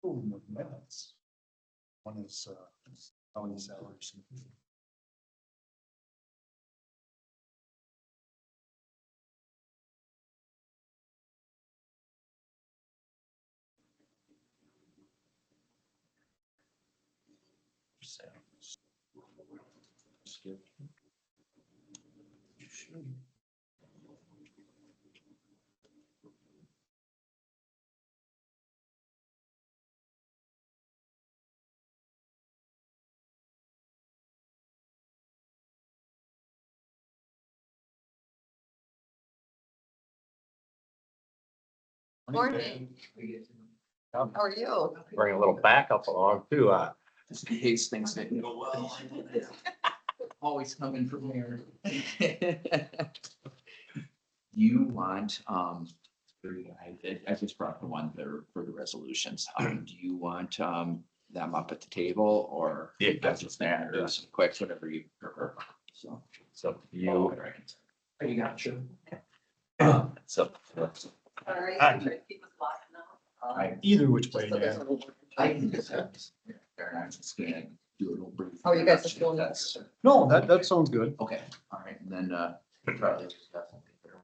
Approval of minutes. One is county salaries. Skip. You should. Morning. How are you? Bring a little backup along too. Just in case things didn't go well. Always coming from there. You want, I just brought the one there for the resolutions. Do you want, them up at the table or? Yeah, that's just there, or some quick, whatever you prefer. So. So you. Are you got you? So. Either which way, Dan. I can just have this. There, and I just scan, do a little brief. Oh, you guys are still in That's- No, that sounds good. Okay, all right, and then, Charlie just got something there.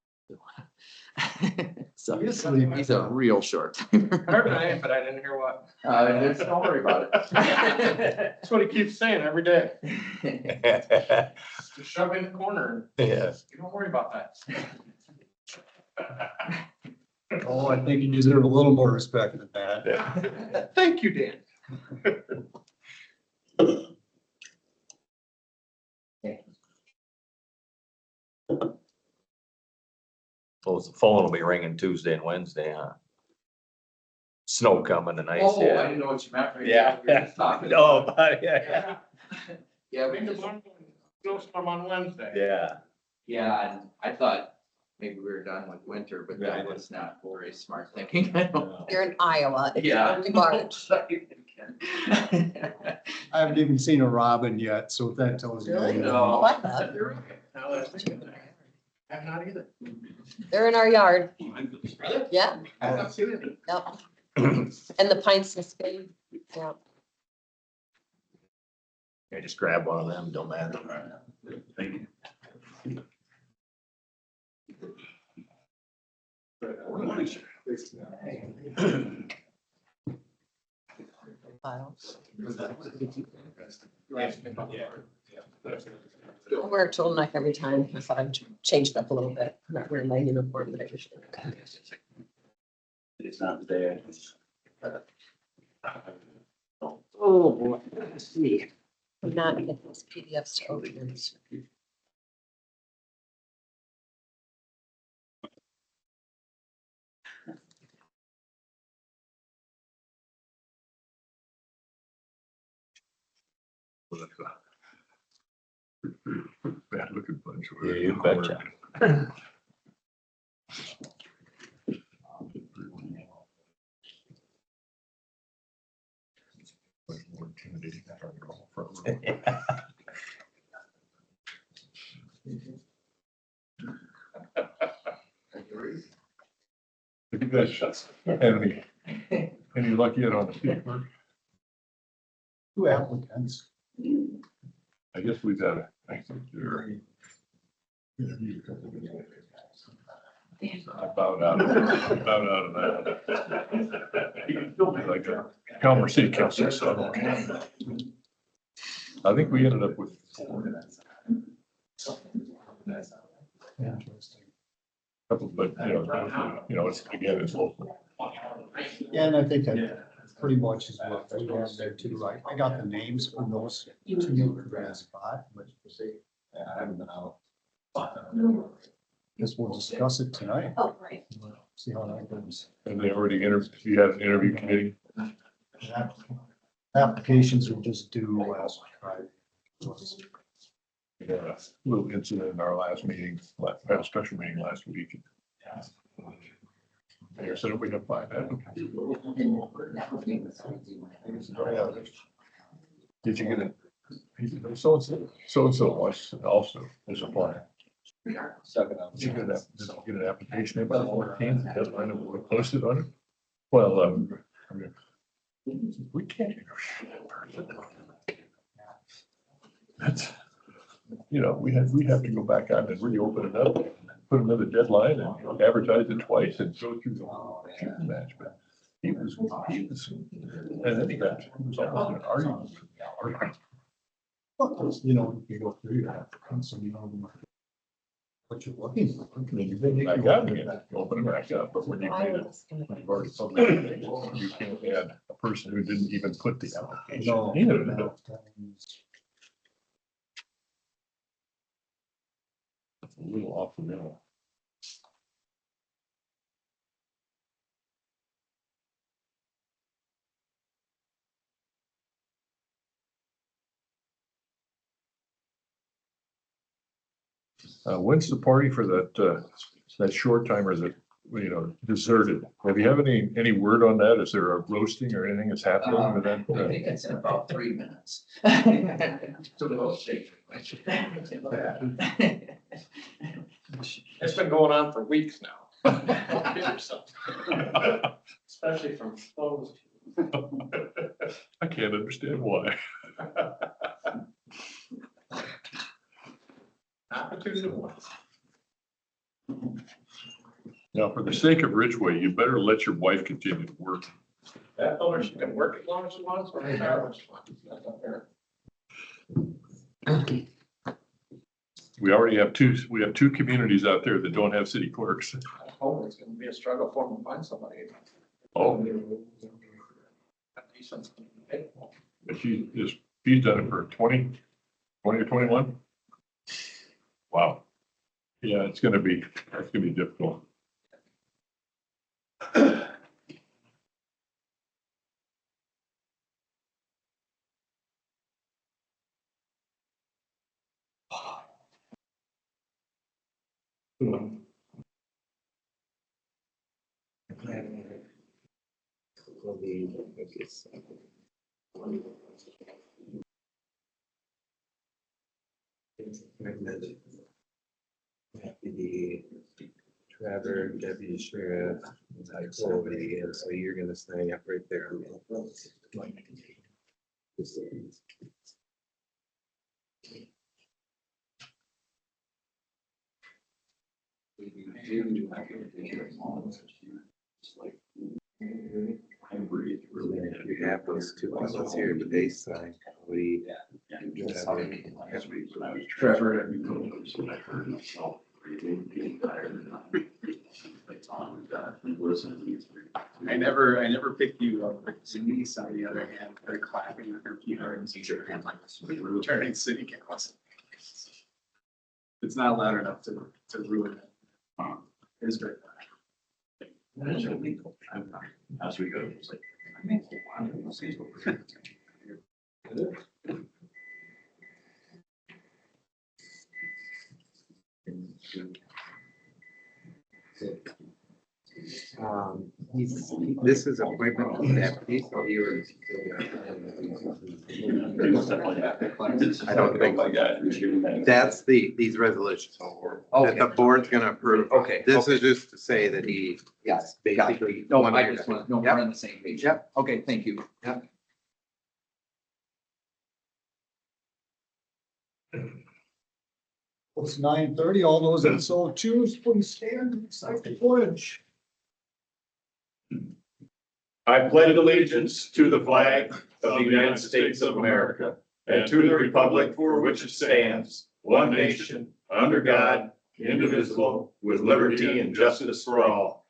So, he's a real short timer. Heard my name, but I didn't hear what. Don't worry about it. That's what he keeps saying every day. Just shove in the corner. Yeah. You don't worry about that. Oh, I think you deserve a little more respect than that. Thank you, Dan. Well, the phone will be ringing Tuesday and Wednesday, huh? Snow coming and ice. Oh, I Yeah. didn't know what you meant. right Yeah. now. We were just talking Oh, about- but yeah. Yeah, we Bring the just- bundle and snowstorm on Wednesday. Yeah. yeah, and I thought maybe we were done with winter, but that Yeah. was not very smart thinking. You're in Iowa. It's Yeah. only March. I haven't even seen a robin yet, so if that tells you. Really? anything. No. Oh, I have. You're right. Now that I think of it, I have not either. They're in our yard. Really? Yeah, I have not seen it. yep. And the pints and spade. Yeah. Yeah, just grab one of them, don't matter. Thank you. Files. I wear a turtleneck every time. I thought I'd change it up a little bit. I'm not wearing my uniform that I usually. It's not there. Oh, boy. Let's see. I'm not getting these PDFs to open. Bad looking bunch. Yeah, you betcha. Much more intimidating than our normal front row. Have you guys had any luck yet on the paper? Two applicants. I guess we've got a, I think they're. I bowed out of that. Like a Calmer City Council, so okay. I think we ended up with 4. Interesting. Couple, but it's again, it's local. Yeah, and I think that pretty much is what we have there too. I got the names for those two for that spot, but yeah, I haven't been out. Guess we'll discuss it tonight. Oh, right. See how that goes. And they already you had an interview committee. Applications are just due last Friday. We had a little incident in our last meeting, had a special meeting last week. Mayor said we have 5 applicants. Did you get it? So-and-so was also is applying. Did you get an application in by the 14th? Deadline that we posted on it? Well, We can't negotiate in person. That's, you know, we have to go back on and reopen it up, put another deadline and advertise it twice and go through the whole shooting match, but he was, and then he was almost an argument. You know, you go through your applicants and you know what you're looking for. I got it, open it back up, but when you made it, when you've already submitted, you can't add a person who didn't even put the application. No. in. It's a little off the middle. When's the party for that short timer that, you know, deserted? Have you have any word on that? Is there a roasting or anything that's happening with I that? think it's in about 3 minutes. So we'll see. It's been going on for weeks now. Especially from those. I can't understand why. Opportunity was. Now, for the sake of Ridgeway, you better let your wife continue to work. That told her she can work as long as she wants, or however she wants. That's up there. We already have two communities out there that don't have city clerks. I told her it's gonna be a struggle for them to find somebody. Oh, Decent. but she's done it for 20 or 21. Wow. Yeah, it's gonna be difficult. Deputy Trevor, Deputy Sheriff, Kueny, and so you're gonna sign up right there. You have those two ones here, but they sign. Trevor. I never picked you up. Denise, on the other hand, her clapping on her keyboard and teacher and like returning city council. It's not loud enough to ruin it. It's great. As we go. It's like, I mean, This is appointment of deputy, so you were. I don't think that's these resolutions that the board's gonna approve. Okay. This is just to say that he. Yes, Basically. No, one I of your just guys. want, no, Yep. we're on the same page. Yep. Okay, thank you. Yep. It's 9:30. All those that so choose, please stand and recite the pledge. I pledge allegiance to the flag of the United States of America and to the republic for which it stands, one nation, under God, indivisible, with liberty and justice for all.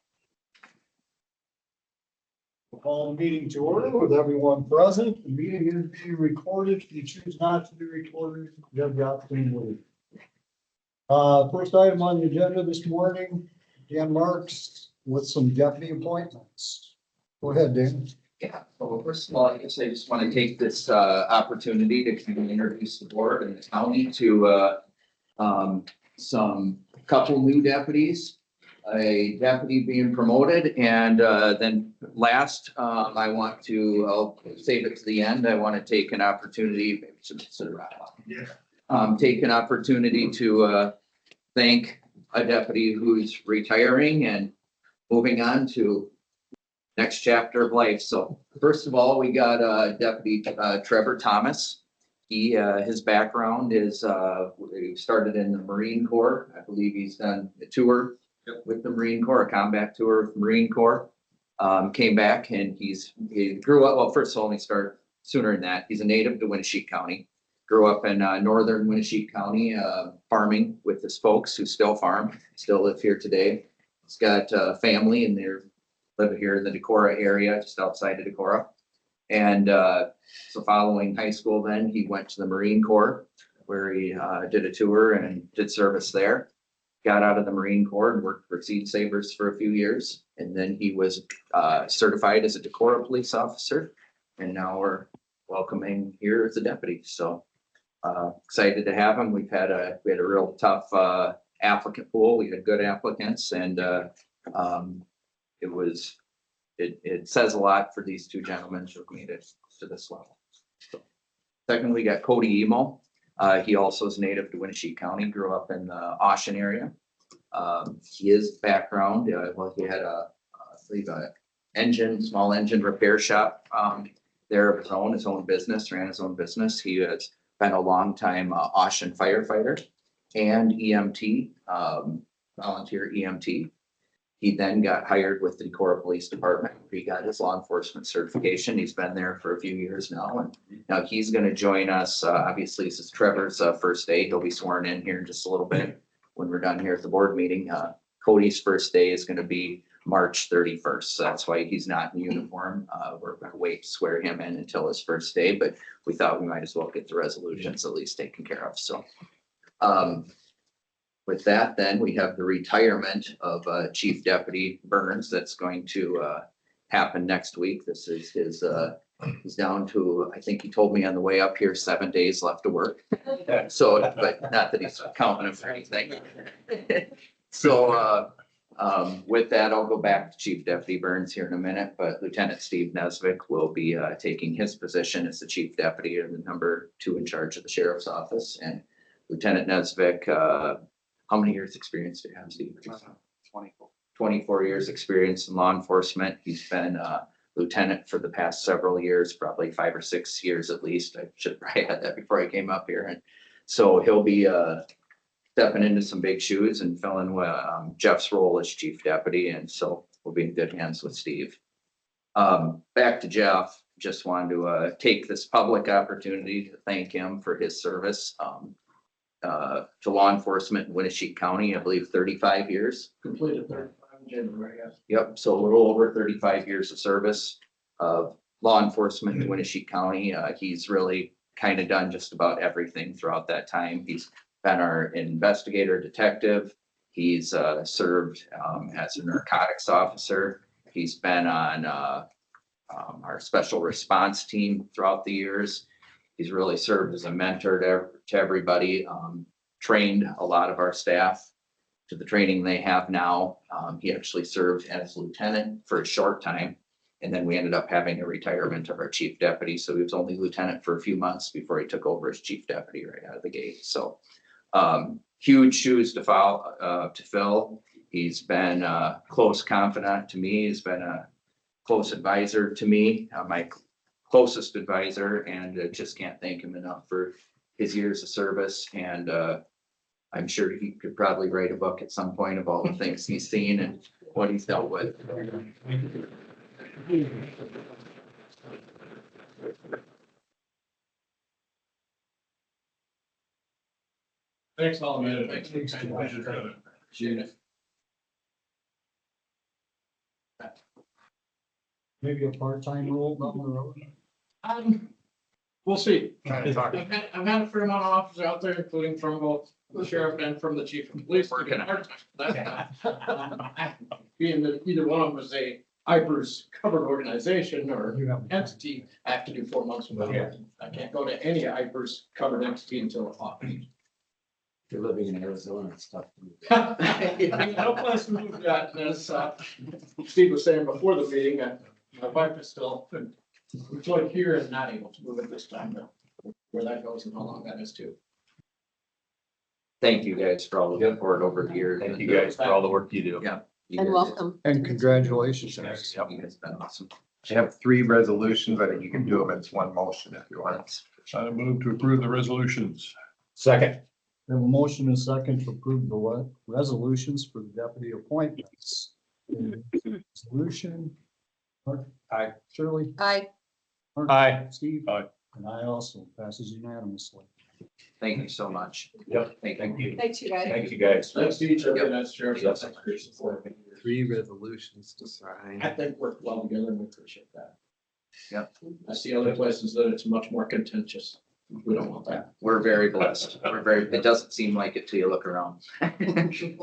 We'll call the meeting to order with everyone present. The meeting is being recorded. If you choose not to be recorded, you have the opportunity to leave. First item on the agenda this morning, Dan Marx with some deputy appointments. Go ahead, Dan. Yeah, well, first of all, I guess I just want to take this opportunity to kind of introduce the board and the county to some couple new deputies, a deputy being promoted, and then last, I want to, I'll save it to the end. I want to take an opportunity, maybe to wrap up. Take an opportunity to thank a deputy who's retiring and moving on to next chapter of life. So first of all, we got Deputy Trevor Thomas. His background is, he started in the Marine Corps. I believe he's done a tour with the Marine Corps, a combat tour with the Marine Corps. Came back and he grew up, well, first of all, let me start sooner than that. He's a native to Winneshiek County. Grew up in northern Winneshiek County, farming with his folks who still farm, still live here today. He's got family and they're live here in the Decorah area, just outside of Decorah. And so following high school, then he went to the Marine Corps where he did a tour and did service there. Got out of the Marine Corps and worked for Seed Savers for a few years. And then he was certified as a Decorah police officer. And now we're welcoming here as a deputy. So excited to have him. We had a real tough applicant pool. We had good applicants and it says a lot for these two gentlemen to have made it to this level. So, second, we got Cody Emo. He also is native to Winneshiek County, grew up in the Ocean area. His background, well, he had I believe small engine repair shop there of his own business, ran his own business. He has been a long time Ocean firefighter and EMT, volunteer EMT. He then got hired with the Decorah Police Department. He got his law enforcement certification. He's been there for a few years now. And now he's going to join us. Obviously, this is Trevor's first day. He'll be sworn in here in just a little bit when we're done here at the board meeting. Cody's first day is going to be March 31st. So that's why he's not in uniform. We're going to wait to swear him in until his first day, but we thought we might as well get the resolutions at least taken care of. So with that, then we have the retirement of Chief Deputy Burns. That's going to happen next week. This is his, he's down to, I think he told me on the way up here, 7 days left to work. So, but not that he's counting them for anything. So with that, I'll go back to Chief Deputy Burns here in a minute, but Lieutenant Steve Nesvik will be taking his position as the Chief Deputy and the number 2 in charge of the Sheriff's Office. And Lieutenant Nesvik, how many years experience do you have, Steve? 24 years experience in law enforcement. He's been a lieutenant for the past several years, probably 5 or 6 years at least. I should have probably had that before I came up here. And so he'll be stepping into some big shoes and filling Jeff's role as chief deputy. And so we'll be in good hands with Steve. Back to Jeff, just wanted to take this public opportunity to thank him for his service to law enforcement in Winneshiek County, I believe 35 years. Completed 35 in January, yes. Yep, so a little over 35 years of service of law enforcement in Winneshiek County. He's really kind of done just about everything throughout that time. He's been our investigator detective. He's served as a narcotics officer. He's been on our special response team throughout the years. He's really served as a mentor to everybody, trained a lot of our staff to the training they have now. He actually served as lieutenant for a short time. And then we ended up having a retirement of our chief deputy. So he was only lieutenant for a few months before he took over as chief deputy right out of the gate. So huge shoes to fill. He's been a close confidant to me. He's been a close advisor to me, my closest advisor, and just can't thank him enough for his years of service. And I'm sure he could probably write a book at some point of all the things he's seen and what he's dealt with. Thanks, all man. Thanks. Maybe a part-time role down the road. We'll see. I've had a fair amount of officers out there, including from both the sheriff and from the chief of police. Working on Being that either one of them is a IPERS covered organization or entity, I have to do 4 months with them. I can't go to any IPERS covered entity until August. If you're living in Arizona, it's tough. No place to move yet, and as Steve was saying before the meeting, my wife is still employed here and not able to move at this time, but where that goes and how long that is too. Thank you guys for all the support over the years. Thank you guys for all the work you do. Yeah, And welcome. And congratulations. guys. You guys have been awesome. I have 3 resolutions. I think you can do them as one motion if you want. I move to approve the resolutions. Second. We have a motion and a second to approve the resolutions for the deputy appointments. Resolution. Mark? Aye. Shirley? Aye. Mark? Aye. Steve? Aye. And I also passes unanimously. Thank you so much. Yep. Thank you. Thanks, you guys. Thank you, guys. Thanks to each other, that's Sheriff. Yep. 3 resolutions to sign. I think we're well together and we appreciate that. Yep. I see other places that it's much more contentious. We don't want that. We're very blessed. It doesn't seem like it till you look around.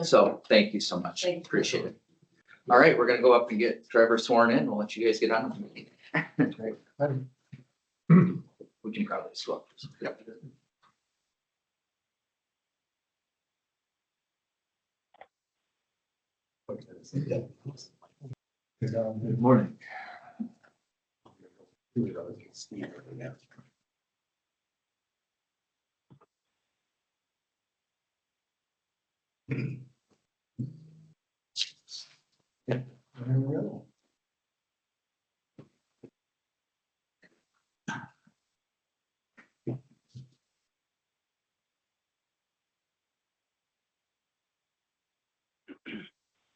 So thank you so much. Thank you. Appreciate it. All right, we're gonna go up and get Trevor sworn in. We'll let you guys get on. We can probably swap. Yep. Good Morning. There we go.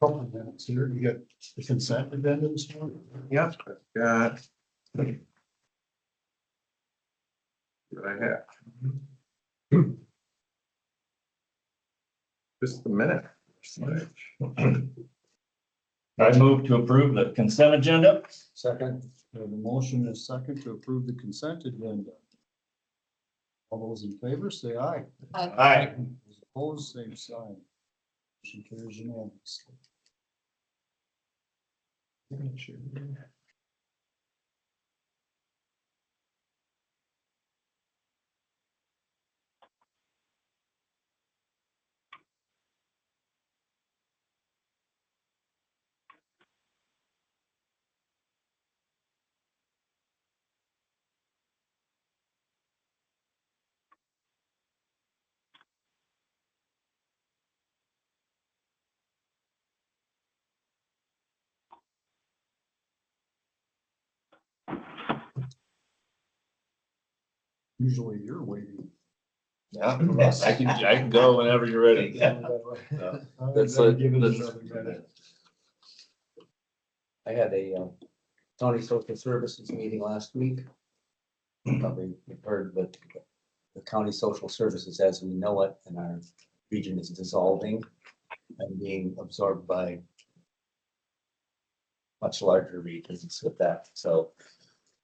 Couple of minutes here. You got the consent agenda this morning? Yep, I've got. What I have. Just a minute. I move to approve the consent agenda. Second. We have a motion and a second to approve the consent agenda. All those in favor, say aye. Aye. Those opposed, same sign. Motion carries unanimously. Usually you're waiting. Yeah, I can go whenever you're ready. That's it. Give it Let's- another minute. I had a county social services meeting last week. Probably you've heard, but the county social services as we know it in our region is dissolving and being absorbed by much larger regions with that. So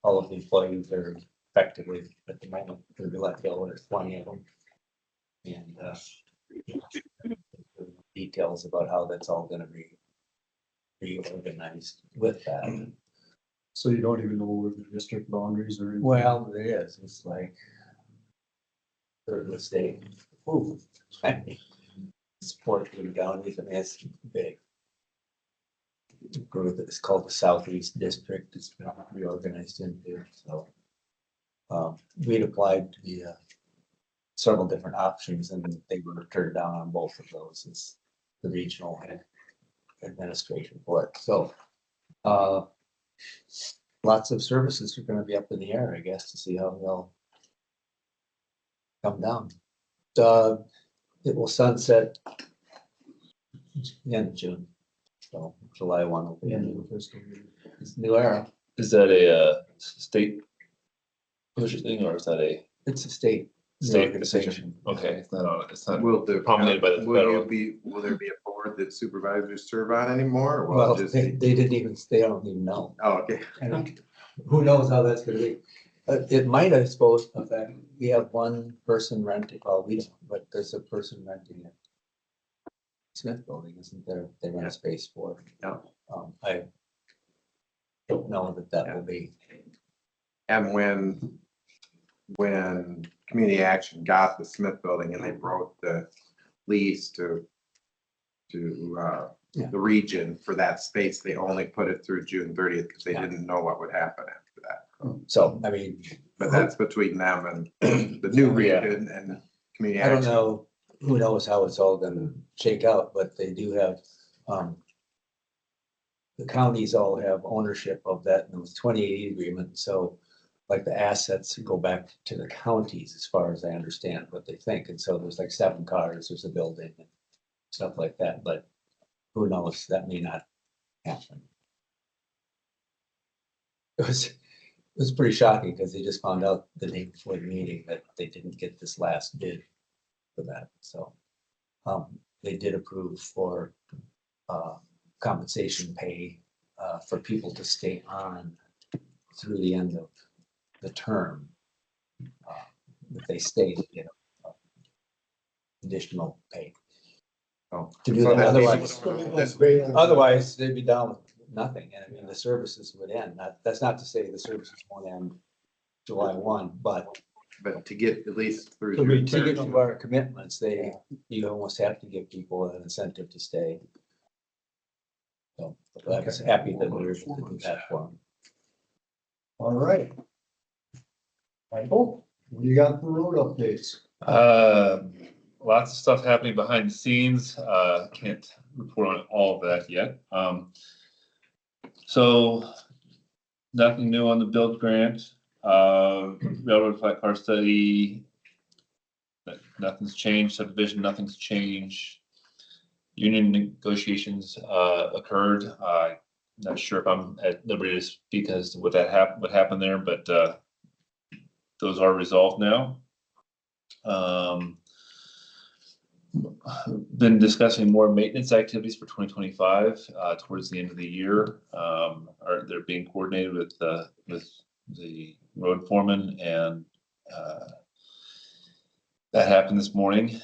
all of the employees are effectively at the moment, they're let go, there's 20 of them. And details about how that's all gonna be reorganized with that. So you don't even know where the district boundaries are. in? Well, it is, it's like third of the state. Ooh. Support for the counties, I mean, it's big. Group that is called the Southeast District, it's been reorganized into, so. We'd applied to the several different options and they were turned down on both of those as the regional administration for it, so. Lots of services are gonna be up in the air, I guess, to see how they'll come down. It will sunset the end of June, so July 1 will be a new fiscal year. It's a new era. Is that a state push thing or is that a It's a state state organization. decision? Okay, it's not Will the, promulgated by the will federal. you be, will there be a board that supervisors serve on anymore? Or will Well, it just? they didn't even, they don't even know. Oh, okay. And who knows how that's gonna be? It might, I suppose, affect, we have one person renting, well, we don't, but there's a person renting it. Smith Building, isn't there? They rent a space for. Yeah. I don't know that will be. And when Community Action got the Smith Building and they wrote the lease to Yeah. the region for that space, they only put it through June 30th because they didn't know what would happen after that. So, I mean, But that's between them and the new Yeah. region and Community I don't Action. know, who knows how it's all gonna shake out, but they do have, the counties all have ownership of that, and it was 2080 agreement, so like the assets go back to the counties as far as I understand what they think, and so there's like 7 cars, there's a building and stuff like that, but who knows, that may not happen. It was pretty shocking because they just found out the day before the meeting that they didn't get this last bid for that, so they did approve for compensation pay for people to stay on through the end of the term. If they stay, you know, additional pay. Oh, To do so that, this- otherwise they'd be down with nothing, and I mean, the services would end. That's not to say the services won't end July 1, but But to get at least through. to get to our commitments, you almost have to give people an incentive to stay. So I was happy that we were able to do that for them. All right. Michael, what do you got for road updates? Lots of stuff happening behind the scenes. Can't report on all of that yet. So nothing new on the build grant. Railroad flat car study. Nothing's changed. Subdivision, nothing's changed. Union negotiations occurred. Not sure if I'm at liberty to speak as to what happened there, but those are resolved now. Been discussing more maintenance activities for 2025 towards the end of the year. They're being coordinated with the road foreman, and that happened this morning.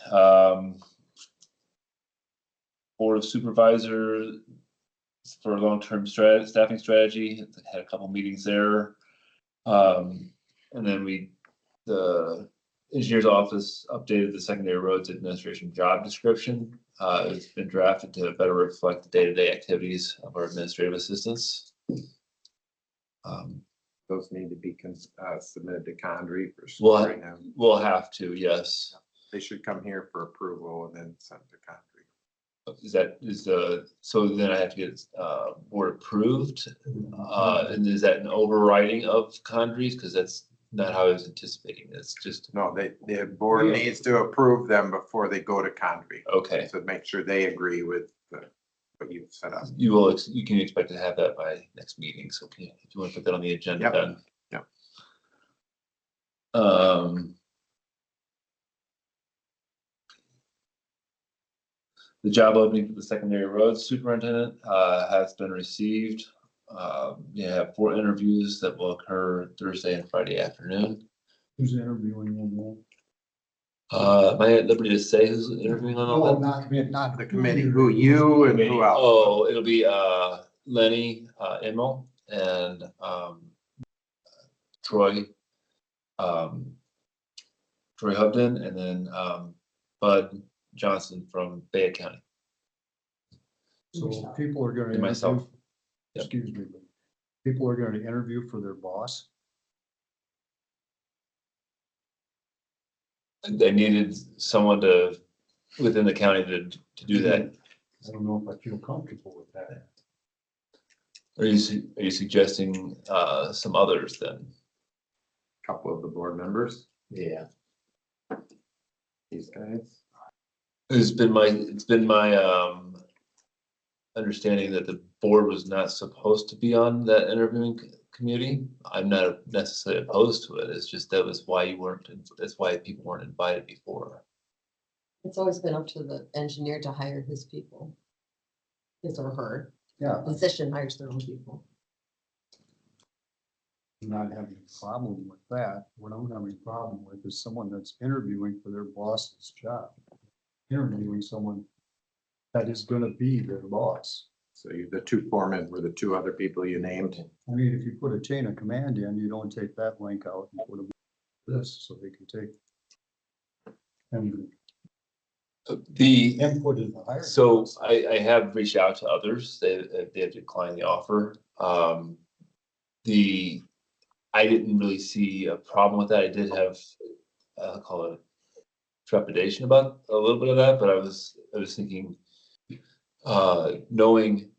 Board of Supervisors for long-term staffing strategy had a couple meetings there, and then the engineer's office updated the secondary roads administration job description. It's been drafted to better reflect the day-to-day activities of our administrative assistants. Those need to be submitted to Condrey for. We'll have to, yes. They should come here for approval and then sent to Condrey. So then I have to get board approved, and is that an overriding of Condrey's? Because that's not how I was anticipating. It's just No, the board needs to approve them before they go to Condrey. okay. So make sure they agree with what you've set up. You can expect to have that by next meeting. So if you want to put that on the agenda, Yep. then. Yep. The job opening for the secondary roads superintendent has been received. You have 4 interviews that will occur Thursday and Friday afternoon. Who's interviewing them? Am I at liberty to say who's interviewing on all that? Not The committee, who you and who else? Oh, it'll be Lenny Immel and Troy Hubden, and then Bud Johnson from Fayette County. So people are gonna And myself. interview, Yep. excuse me, but people are gonna interview for their boss. They needed someone within the county to do that. I don't know if I feel comfortable with that. Are you suggesting some others then? Couple of the board members, Yeah. these guys. It's been my understanding that the board was not supposed to be on that interviewing committee. I'm not necessarily opposed to it. It's just that's why people weren't invited before. It's always been up to the engineer to hire his people. His or her. Yeah, Position hires their own people. I'm not having a problem with that. What I'm having a problem with is someone that's interviewing for their boss's job. Interviewing someone that is gonna be their boss. So the 2 foremen were the 2 other people you named. I mean, if you put a chain of command in, you don't take that link out and put them this, so they can take. And The input in the hiring. So I have reached out to others. They have declined the offer. I didn't really see a problem with that. I did have, I'll call it trepidation about a little bit of that, but I was thinking, knowing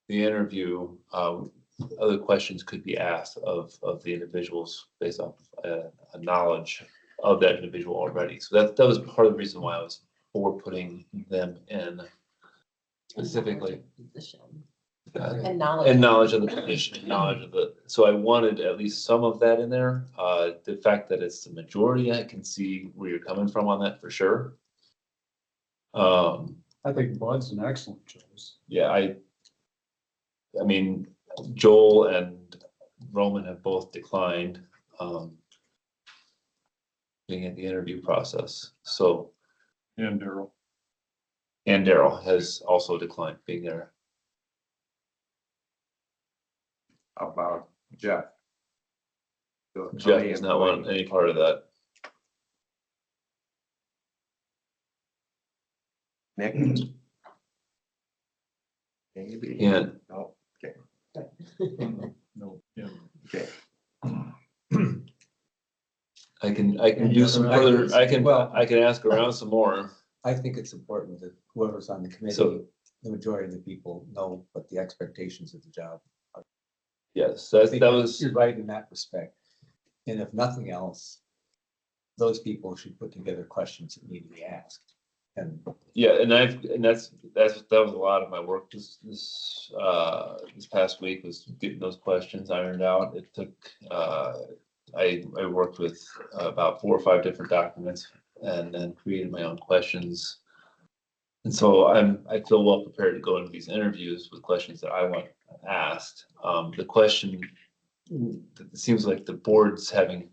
the interview, other questions could be asked of the individuals based off a knowledge of that individual already. So that was part of the reason why I was for putting them in specifically. Position. uh, And knowledge. And knowledge of the position, and knowledge of the, so I wanted at least some of that in there. The fact that it's the majority, I can see where you're coming from on that for sure. I think Bud's an excellent choice. Yeah, I mean, Joel and Roman have both declined, being in the interview process, so, And Daryl. and Daryl has also declined being there. About Jeff. Jeff does not want any part of that. Nick? Maybe. Yeah. No, okay. No, yeah. Okay. I can do some further, I can ask around some more. I think it's important that whoever's on the So- committee, the majority of the people know what the expectations of the job. Yes, I that think was, You're right in that respect. And if nothing else, those people should put together questions that need to be asked. And yeah, and that was a lot of my work this past week, was getting those questions ironed out. It took, I worked with about 4 or 5 different documents and then created my own questions. And so I feel well prepared to go into these interviews with questions that I want asked. The question, it seems like the board's having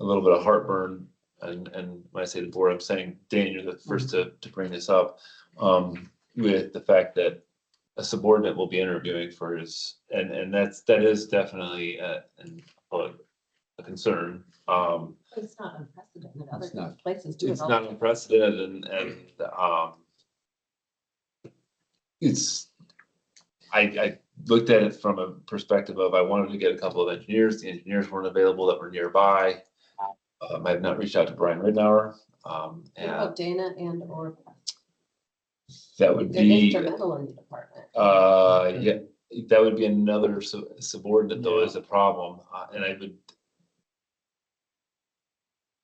a little bit of heartburn, and when I say the board, I'm saying, Dan, you're the first to bring this up, with the fact that a subordinate will be interviewing for his, and that is definitely a concern. But it's not unprecedented. Other It's not. places do it It's all. not unprecedented, and it's, I looked at it from a perspective of, I wanted to get a couple of engineers. The engineers weren't available that were nearby. I have not reached out to Brian Ridnour, What and about Dana and or that would they're be, instrumental in the department? yeah, that would be another subordinate though, is a problem, and I would,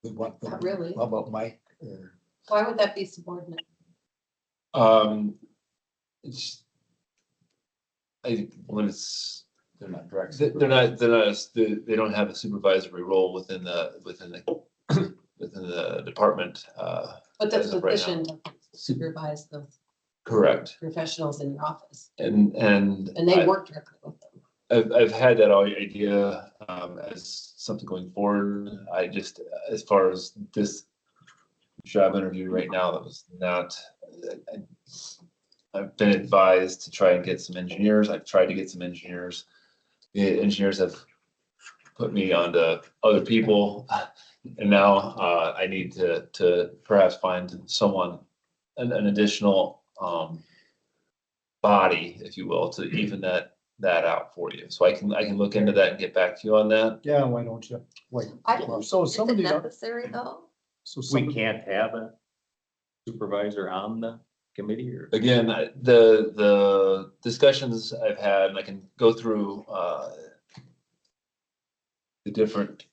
Not really. How about Mike? Why would that be subordinate? it's, when it's, They're not direct. they don't have a supervisory role within the department. But the as of right now. position to supervise the Correct, professionals in your office, and and they work directly with them. I've had that idea as something going forward. I just, as far as this job interview right now, that was not, I've been advised to try and get some engineers. I've tried to get some engineers. The engineers have put me onto other people. And now I need to perhaps find someone, an additional body, if you will, to even that out for you. So I can look into that and get back to you on that. Yeah, why don't you? Like, I don't, so is some it of these, necessary though? so We some, can't have a supervisor on the committee, or? Again, the discussions I've had, and I can go through the different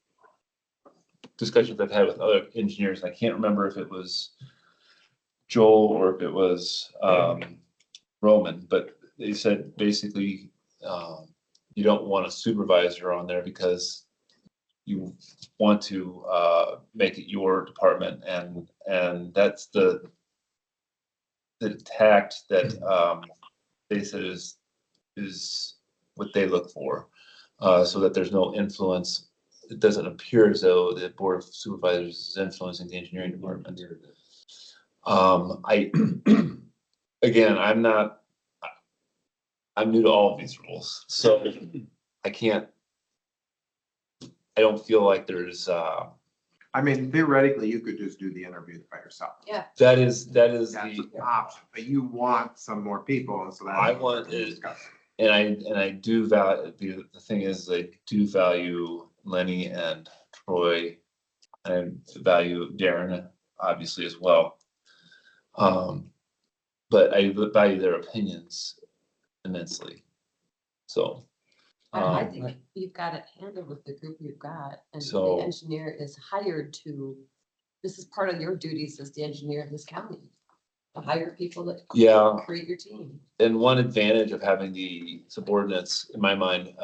discussions I've had with other engineers. I can't remember if it was Joel or if it was Roman, but they said basically you don't want a supervisor on there because you want to make it your department, and that's the tact that they said is what they look for, so that there's no influence. It doesn't appear as though the board of supervisors is influencing the engineering department. Again, I'm new to all of these rules, so I don't feel like there's, I mean, theoretically, you could just do the interview by yourself. Yeah. that is That's the, an option, but you want some more people, and so that's. I what want we're is- discussing. and I do value, the thing is, I do value Lenny and Troy, and value Darren, obviously, as well. But I value their opinions immensely. So. I think you've got it handled with the group you've got, and So- the engineer is hired to, this is part of your duties as the engineer of this county. To hire people that Yeah. create your team. And one advantage of having the subordinates, in my mind,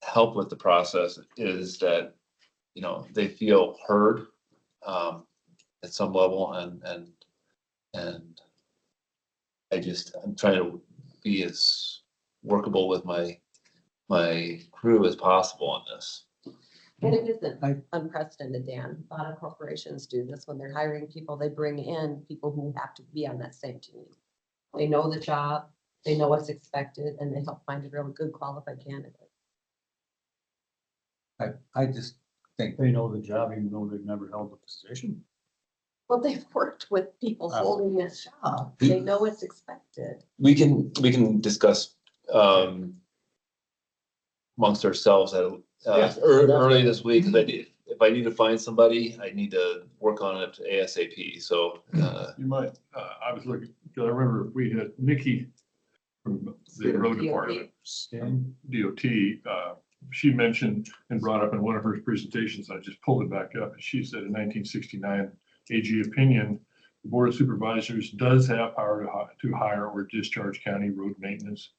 help with the process is that, you know, they feel heard at some level, and I'm trying to be as workable with my crew as possible on this. And it isn't unprecedented, Dan. A lot of corporations do this when they're hiring people. They bring in people who have to be on that same team. They know the job, they know what's expected, and they help find a real good qualified candidate. I just think They know the job even though they've never held the position. Well, they've worked with people holding that job. They know what's expected. We can discuss amongst ourselves at early this week. If I need to find somebody, I need to work on it ASAP. So You might, I was looking, because I remember we had Nikki from the road department, DOT, she mentioned and brought up in one of her presentations, I just pulled it back up, and she said in 1969 AG opinion, the Board of Supervisors does have power to hire or discharge county road maintenance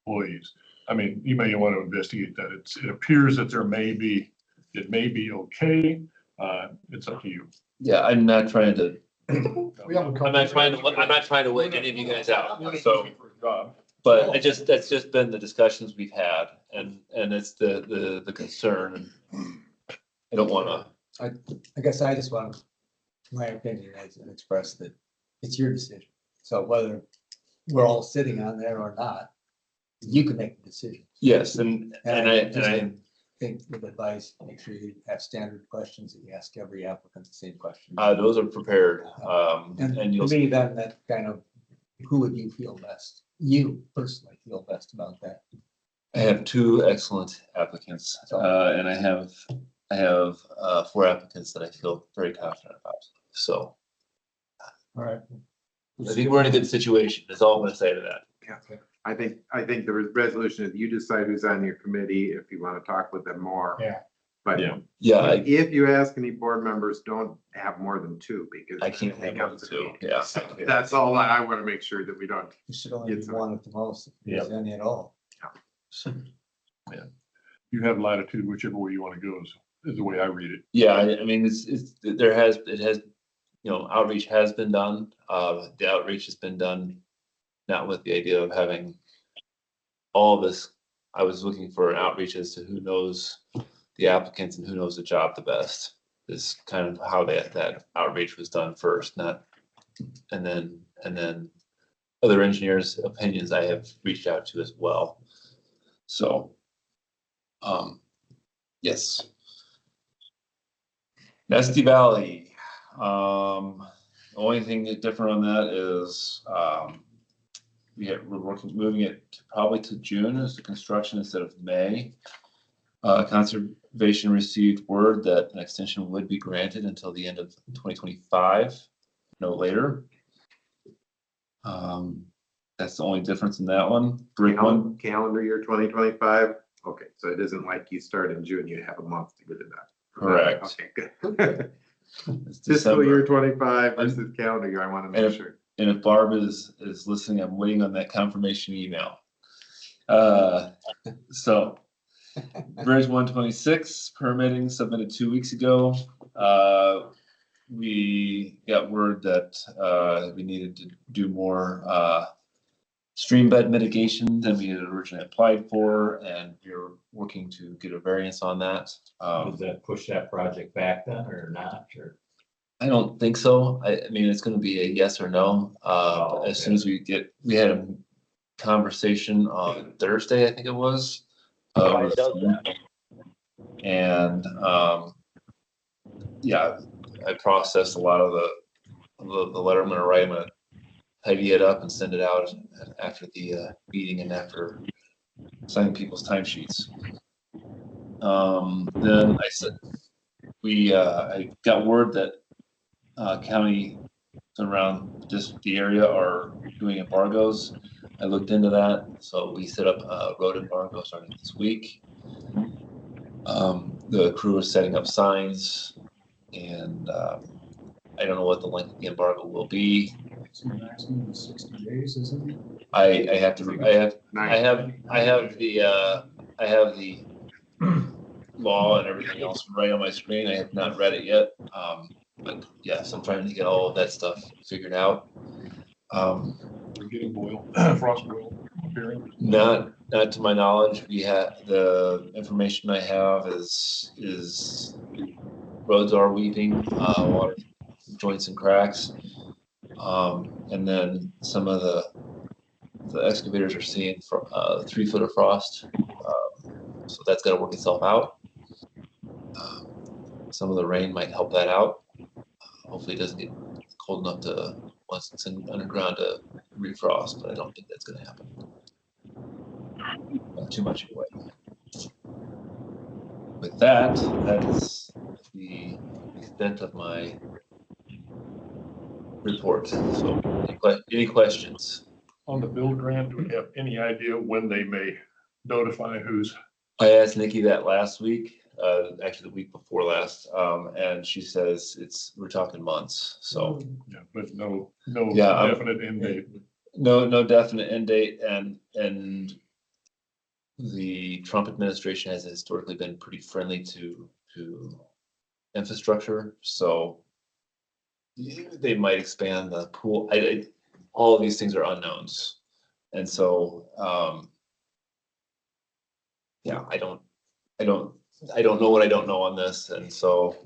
employees. I mean, you may want to investigate that. It appears that it may be okay. It's up to you. yeah, I'm not trying to We have a couple. I'm not trying to wait any of you guys out. So, but that's just been the discussions we've had, and it's the concern. And I don't want to. I guess I just want my opinion is express that it's your decision. So whether we're all sitting on there or not, you can make the decision. Yes, and I think with advice, make sure you have standard questions that you ask every applicant the same question. those are prepared. And And to you'll me, then that kind of, who would you feel best? You personally feel best about that? I have 2 excellent applicants, and I have 4 applicants that I feel very confident about. So All right. I think we're in a good situation. That's all I'm going to say to that. Yeah. I think the resolution is you decide who's on your committee if you want to talk with them more. Yeah. But Yeah, if you ask any board members, don't have more than 2 because I can't have more than 2. Yeah. That's all I want to make sure that we don't. You should only be one at the most, if there's any at all. You have latitude, whichever way you want to go is the way I read it. Yeah, I mean, it has, you know, outreach has been done. The outreach has been done, not with the idea of having all this. I was looking for an outreach as to who knows the applicants and who knows the job the best. Is kind of how that outreach was done first, not, and then other engineers' opinions I have reached out to as well. So, yes. Nesty Valley, the only thing that's different on that is, we're moving it probably to June as the construction instead of May. Conservation received word that an extension would be granted until the end of 2025, no later. That's the only difference in that one. Brick one, Calendar year 2025. Okay, so it isn't like you start in June, you have a month to get it done. correct. Okay, good. It's Fiscal December. year 25 versus calendar year, I want to make sure. And if Barb is listening, I'm waiting on that confirmation email. So Bridge 126 permitting submitted 2 weeks ago. We got word that we needed to do more stream bed mitigation than we had originally applied for, and we're working to get a variance on that. Does that push that project back then or not, or? I don't think so. I mean, it's gonna be a yes or no. As soon as we had a conversation on Thursday, I think it was. And, yeah, I processed a lot of the letter. I'm gonna tidy it up and send it out after the meeting and after signing people's timesheets. Then I said, I got word that county around just the area are doing embargoes. I looked into that, so we set up a road embargo starting this week. The crew is setting up signs, and I don't know what the length of the embargo will be. It's a maximum of 60 days, isn't it? I have the law and everything else right on my screen. I have not read it yet. But yes, I'm trying to get all of that stuff figured out. We're getting boil, frost boil appearing. Not to my knowledge. We have the information I have is roads are weeping, water joints and cracks. And then some of the excavators are seeing 3 foot of frost. So that's got to work itself out. Some of the rain might help that out. Hopefully it doesn't get cold enough to, once it's underground, to refrost, but I don't think that's going to happen. Not too much anyway. With that is the extent of my report. So any questions? On the bill grant, do we have any idea when they may notify who's? I asked Nikki that last week, actually the week before last, and she says we're talking months. So Yeah, but no Yeah, definite end date. no definite end date, and the Trump administration has historically been pretty friendly to infrastructure, so they might expand the pool. All of these things are unknowns, and so yeah, I don't know what I don't know on this, and so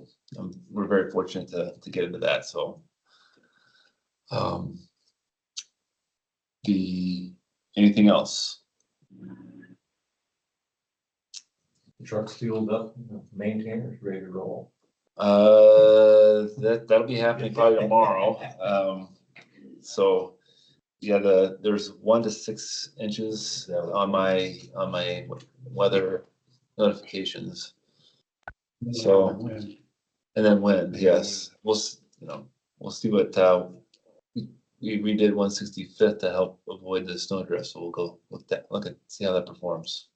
we're very fortunate to get into that. So anything else? Truck's fueled up, maintainers ready to roll. That'll be happening probably tomorrow. So yeah, there's 1 to 6 inches on my weather notifications. So, and then wind, yes, we'll see what we did 165th to help avoid the snowdrift, so we'll go look at see how that performs.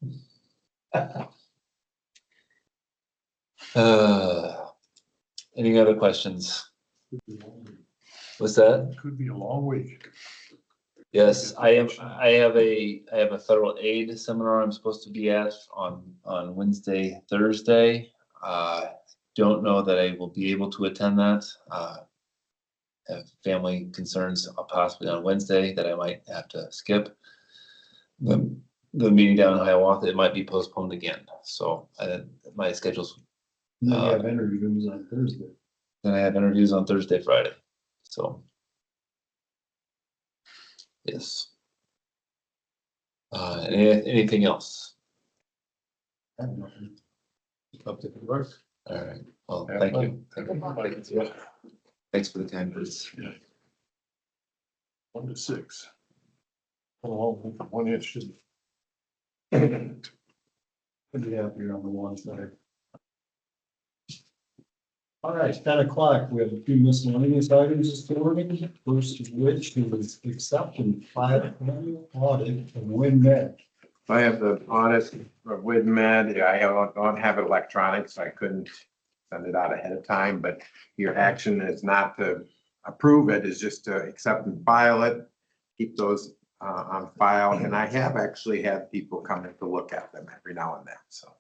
Any other questions? What's that? Could be a long week. Yes, I have a federal aid seminar I'm supposed to be at on Wednesday, Thursday. Don't know that I will be able to attend that. Have family concerns possibly on Wednesday that I might have to skip. The meeting down in Hiawatha, it might be postponed again. So my schedule's. And then you have interviews on Thursday. Then I have interviews on Thursday, Friday. So. Yes. Anything else? Up to the work. All right. Well, Have thank fun. you. Thanks for the time, Bruce. Yeah. 1 to 6. Oh, 1 inch should. Could be happier on the one side. All right, 10 o'clock, we have a few miscellaneous items this morning. First of which is accept and file annual audit of WinnMed. I have the audit of WinnMed. I don't have it electronic, so I couldn't send it out ahead of time, but your action is not to approve it, is just to accept and file it, keep those on file. And I have actually had people come in to look at them every now and then, so.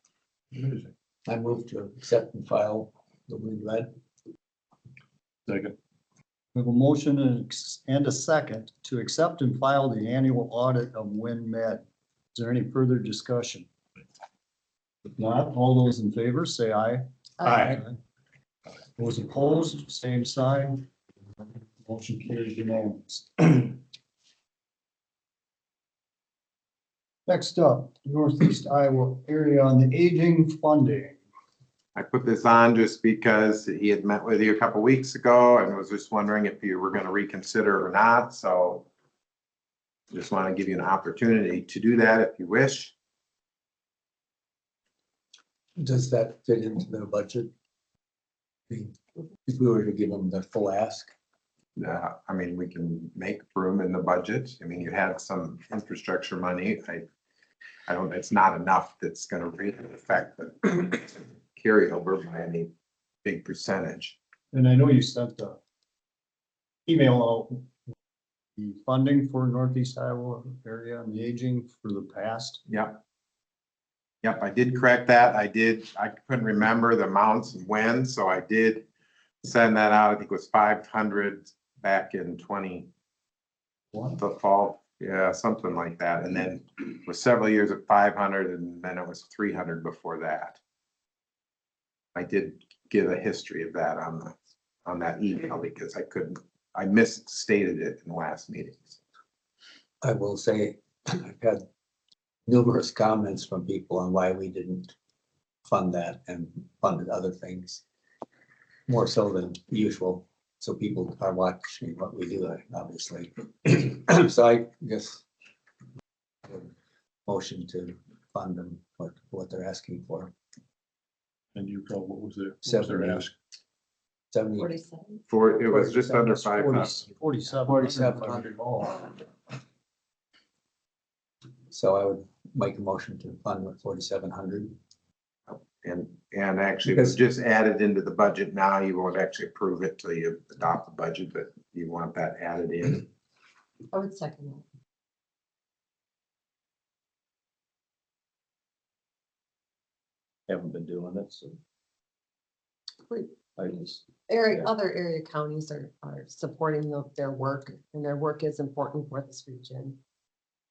I move to accept and file the WinnMed. Second. We have a motion and a second to accept and file the annual audit of WinnMed. Is there any further discussion? If not, all those in favor say aye. Aye. Those opposed, same sign. Motion carries unanimous. Next up, Northeast Iowa Area on the Aging Funding. I put this on just because he had met with you a couple weeks ago and was just wondering if you were going to reconsider or not. So just want to give you an opportunity to do that if you wish. Does that fit into their budget? If we were to give them the full ask? I mean, we can make room in the budget. I mean, you had some infrastructure money. I don't, it's not enough that's gonna really affect the carryover by any big percentage. And I know you sent the email out, the funding for Northeast Iowa area on the aging for the past. Yep. Yep, I did correct that. I couldn't remember the amounts and when, so I did send that out. I think it was 500 back in the fall. Yeah, something like that. And then it was several years at 500 and then it was 300 before that. I did give a history of that on that email because I misstated it in the last meetings. I will say, I've had numerous comments from people on why we didn't fund that and funded other things. More so than usual, so people are watching what we do, obviously. So I guess motion to fund them what they're asking for. And you call, what was their 70. ask? 70, 47. It was just under 500. 4,700. so I would make a motion to fund with 4,700. And actually, it was just added into the budget now. You won't actually approve it till you adopt the budget, but you want that added in. I would second that. Haven't been doing it, so. Wait. I just, Other area counties are supporting their work, and their work is important for this region.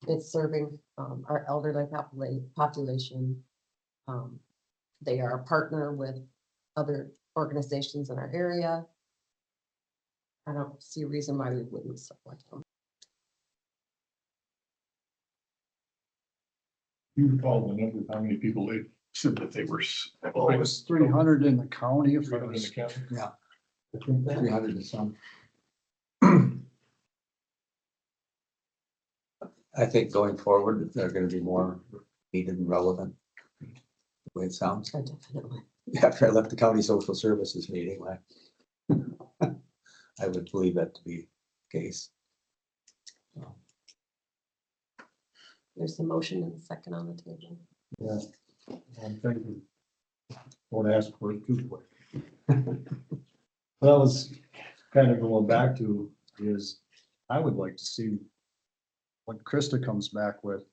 It's serving our elderly population. They are a partner with other organizations in our area. I don't see a reason why we wouldn't support them. You recall the number of how many people they said that they were. Oh, it was 300 in the county. If I 300 in was, the county? Yeah. 300 and some. I think going forward, they're gonna be more needed and relevant. The way it sounds. Oh, definitely. After I left the county social services meeting, I would believe that to be the case. There's a motion and a second on the table. yeah, I'm thinking, don't ask for it too quick. That was kind of going back to is I would like to see what Krista comes back with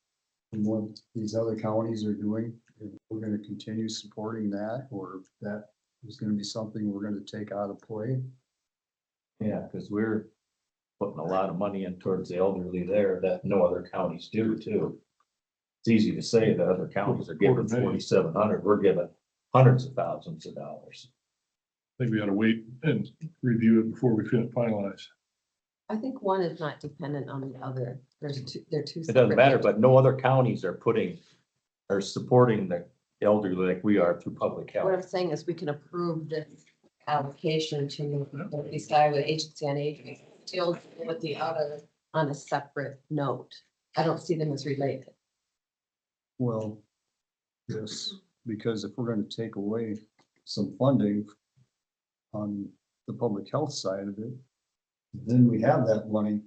and what these other counties are doing. If we're gonna continue supporting that, or if that is gonna be something we're gonna take out of play. yeah, because we're putting a lot of money in towards the elderly there that no other counties do too. It's easy to say that other counties are giving 4,700, we're giving hundreds of thousands of dollars. I think we ought to wait and review it before we finalize. I think one is not dependent on the other. They're two. It doesn't matter, but no other counties are supporting the elderly like we are through public What I'm health. saying is we can approve this allocation to Northeast Iowa Agency on Aging, still deal with the other on a separate note. I don't see them as related. Well, yes, because if we're gonna take away some funding on the public health side of it, then we have that money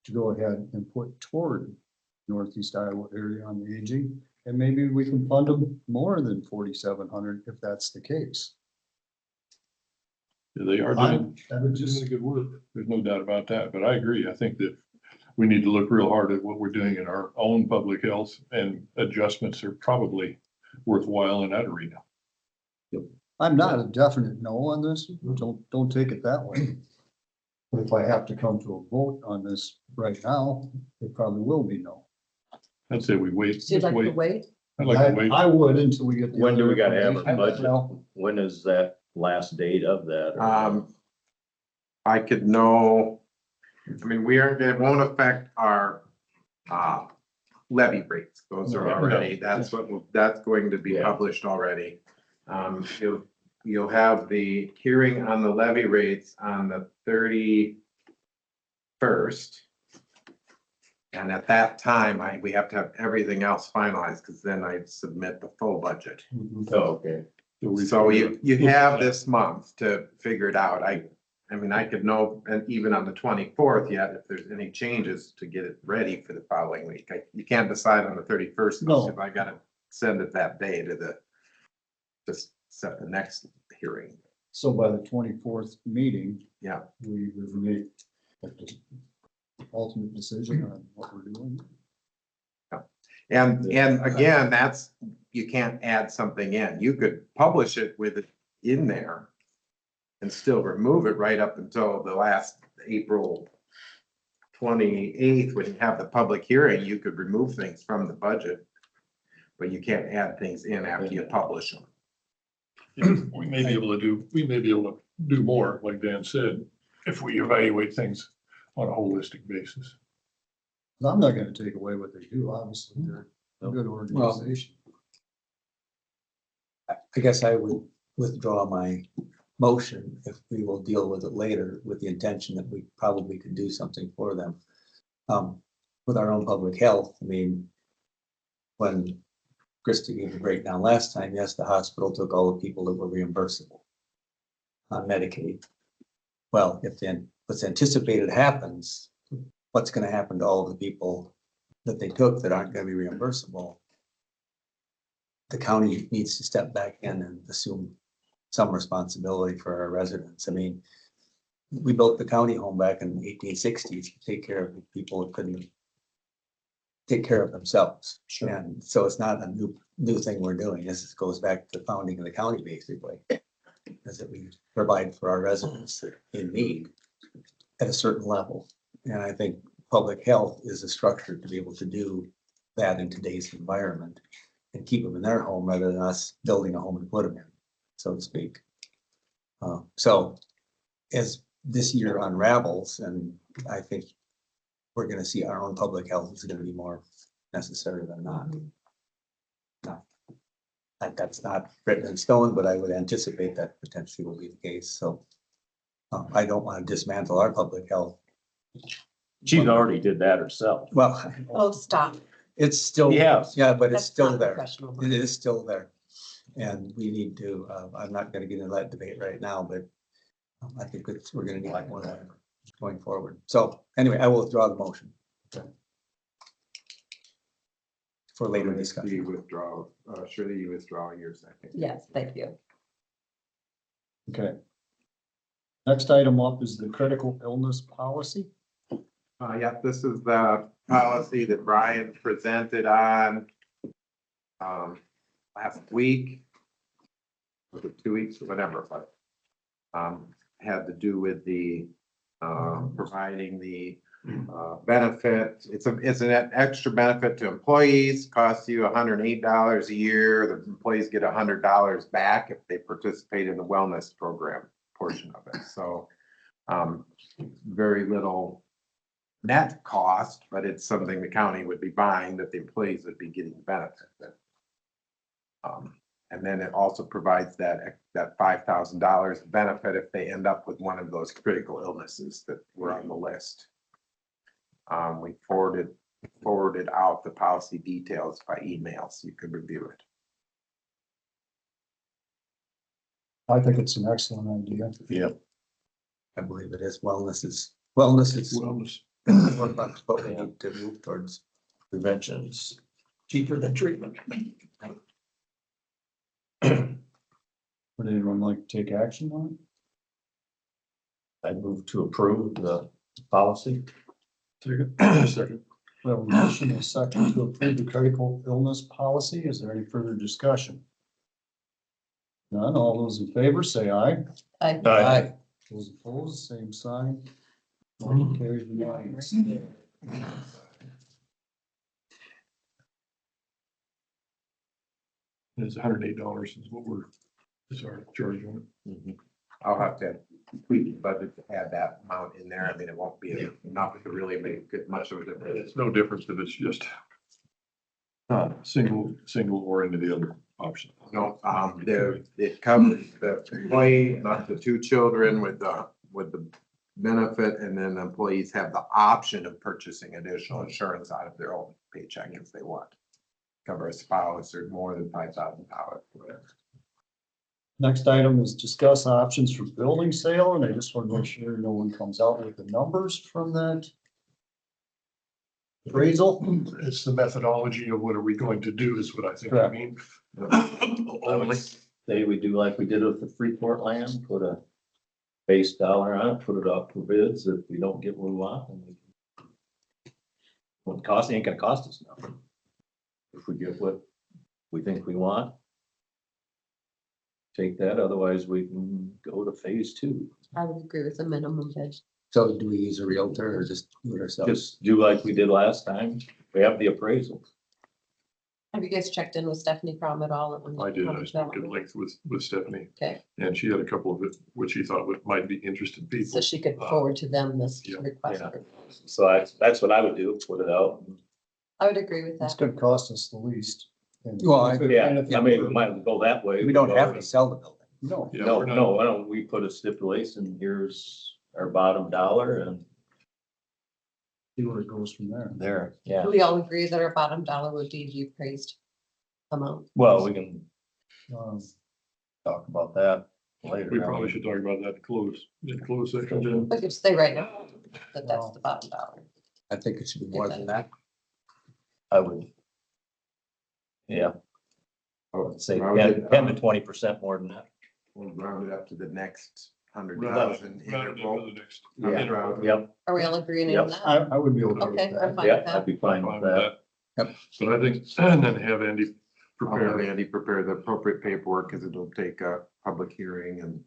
to go ahead and put toward Northeast Iowa area on the aging. And maybe we can fund them more than 4,700 if that's the case. They are doing, doing good work. There's no doubt about that, but I agree. I think that we need to look real hard at what we're doing in our own public health, and adjustments are probably worthwhile in that arena. I'm not a definite no on this. Don't take it that way. But if I have to come to a vote on this right now, it probably will be no. I'd say we wait. So you'd Just like to wait. wait? I'd like to wait. I would until we get. the When do other we gotta have information. our budget? Well, When is that last date of that? I could know, I mean, it won't affect our levy rates. Those are No, already, no. that's going to be Yeah. published already. You'll have the hearing on the levy rates on the 31st. And at that time, we have to have everything else finalized, because then I submit the full budget. Oh, okay. So you have this month to figure it out. I I mean, I could know, and even on the 24th yet, if there's any changes to get it ready for the following week. You can't decide on the 31st. No. If I gotta send it that day to just set the next hearing. So by the 24th meeting, Yeah. we would make the ultimate decision on what we're doing. And again, that's, you can't add something in. You could publish it with it in there and still remove it right up until the last April 28th, when you have the public hearing. You could remove things from the budget, but you can't add things in after you publish them. We may be able to do more, like Dan said, if we evaluate things on a holistic basis. I'm not gonna take away what they do, obviously, they're a good organization. I guess I would withdraw my motion if we will deal with it later with the intention that we probably could do something for them. With our own public health, I mean, when Krista gave a breakdown last time, yes, the hospital took all the people that were reimbursable on Medicaid. Well, if then what's anticipated happens, what's gonna happen to all the people that they took that aren't gonna be reimbursable? The county needs to step back in and assume some responsibility for our residents. I mean, we built the county home back in the 1860s to take care of the people that couldn't take care of themselves. Sure. And so it's not a new thing we're doing. This goes back to the founding of the county, basically, is that we provide for our residents in need at a certain level. And I think public health is a structure to be able to do that in today's environment and keep them in their home rather than us building a home and put them in, so to speak. So as this year unravels, and I think we're gonna see our own public health is gonna be more necessary than not. No. That's not written in stone, but I would anticipate that potentially will be the case, so. I don't want to dismantle our public health. She's already did that herself. Well, Oh, stop. it's still, Yes. yeah, but it's That's still not there. professional. It is still there. And we need to, I'm not gonna get into that debate right now, but I think we're gonna need more of that going forward. So anyway, I will withdraw the motion. For later You discussion. withdraw, surely you withdraw yours, I think. Yes, thank you. Okay. Next item up is the critical illness policy. Yeah, this is the policy that Brian presented on last week. Was it 2 weeks or whatever, but had to do with the providing the benefit. It's an extra benefit to employees, costs you $108 a year. The employees get $100 back if they participate in the wellness program portion of it. So very little net cost, but it's something the county would be buying that the employees would be getting the benefit of. And then it also provides that $5,000 benefit if they end up with one of those critical illnesses that were on the list. We forwarded out the policy details by email so you could review it. I think it's an excellent idea. Yeah. I believe it is. Wellness is what we need to move towards. Prevention's cheaper than treatment. Would anyone like to take action on it? I move to approve the policy. Second. We have a motion and a second to approve the critical illness policy. Is there any further discussion? None. All those in favor say aye. I, Those opposed, same sign. Motion carries unanimously. It's $108 is what is our charge on it. I'll have to tweak the budget to add that amount in there. I mean, it won't be enough to really make much of a difference. It's no difference if it's just single or into the other option. No, it covers the employee and up to 2 children with the benefit, and then the employees have the option of purchasing additional insurance out of their own paycheck if they want. Cover a spouse or more than $5,000, whatever. Next item is discuss options for building sale, and I just want to make sure no one comes out with the numbers from that appraisal. It's the methodology of what are we going to do is what I think I Correct. mean. I would say we do like we did with the Freeport land, put a base dollar on it, put it up for bids. If we don't get what we want, then we won't cost, ain't gonna cost us nothing. If we get what we think we want, take that, otherwise we can go to phase two. I would agree with the minimum bid. So do we use a realtor or just do it ourselves? Just do like we did last time. We have the appraisal. Have you guys checked in with Stephanie Crom at all? I did, I spoke at length with Stephanie, Okay, and she had a couple of it, which she thought might be interested people. so she could forward to them this Yeah. request. Yeah. So that's what I would do, put it out. I would agree with It's that. gonna cost us the least. And- Well, Yeah, I mean, we might go that way. We don't have to sell the building. No, Yeah, No, we're not- no, why don't we put a stipulation, here's our bottom dollar and see where it goes from there. there, yeah. Do we all agree that our bottom dollar would be the appraised amount? Well, we can Um, talk about that later. We probably should talk about that in closed session, Jen. We could say right now that that's the bottom dollar. I think it should be more than that. I would. Yeah, I would say Round it 10 to 20% more than that. We'll round it up to the next Round it 100,000 round it up interval. to the next. Yeah. interval. Yep, Are we all agreeing Yep. on that? I would be okay with Okay, that. I'm fine yeah, with I'd that. be fine with that. Yep. But I think, and then have Andy I'll have prepare, Andy prepare the appropriate paperwork because it'll take a public hearing and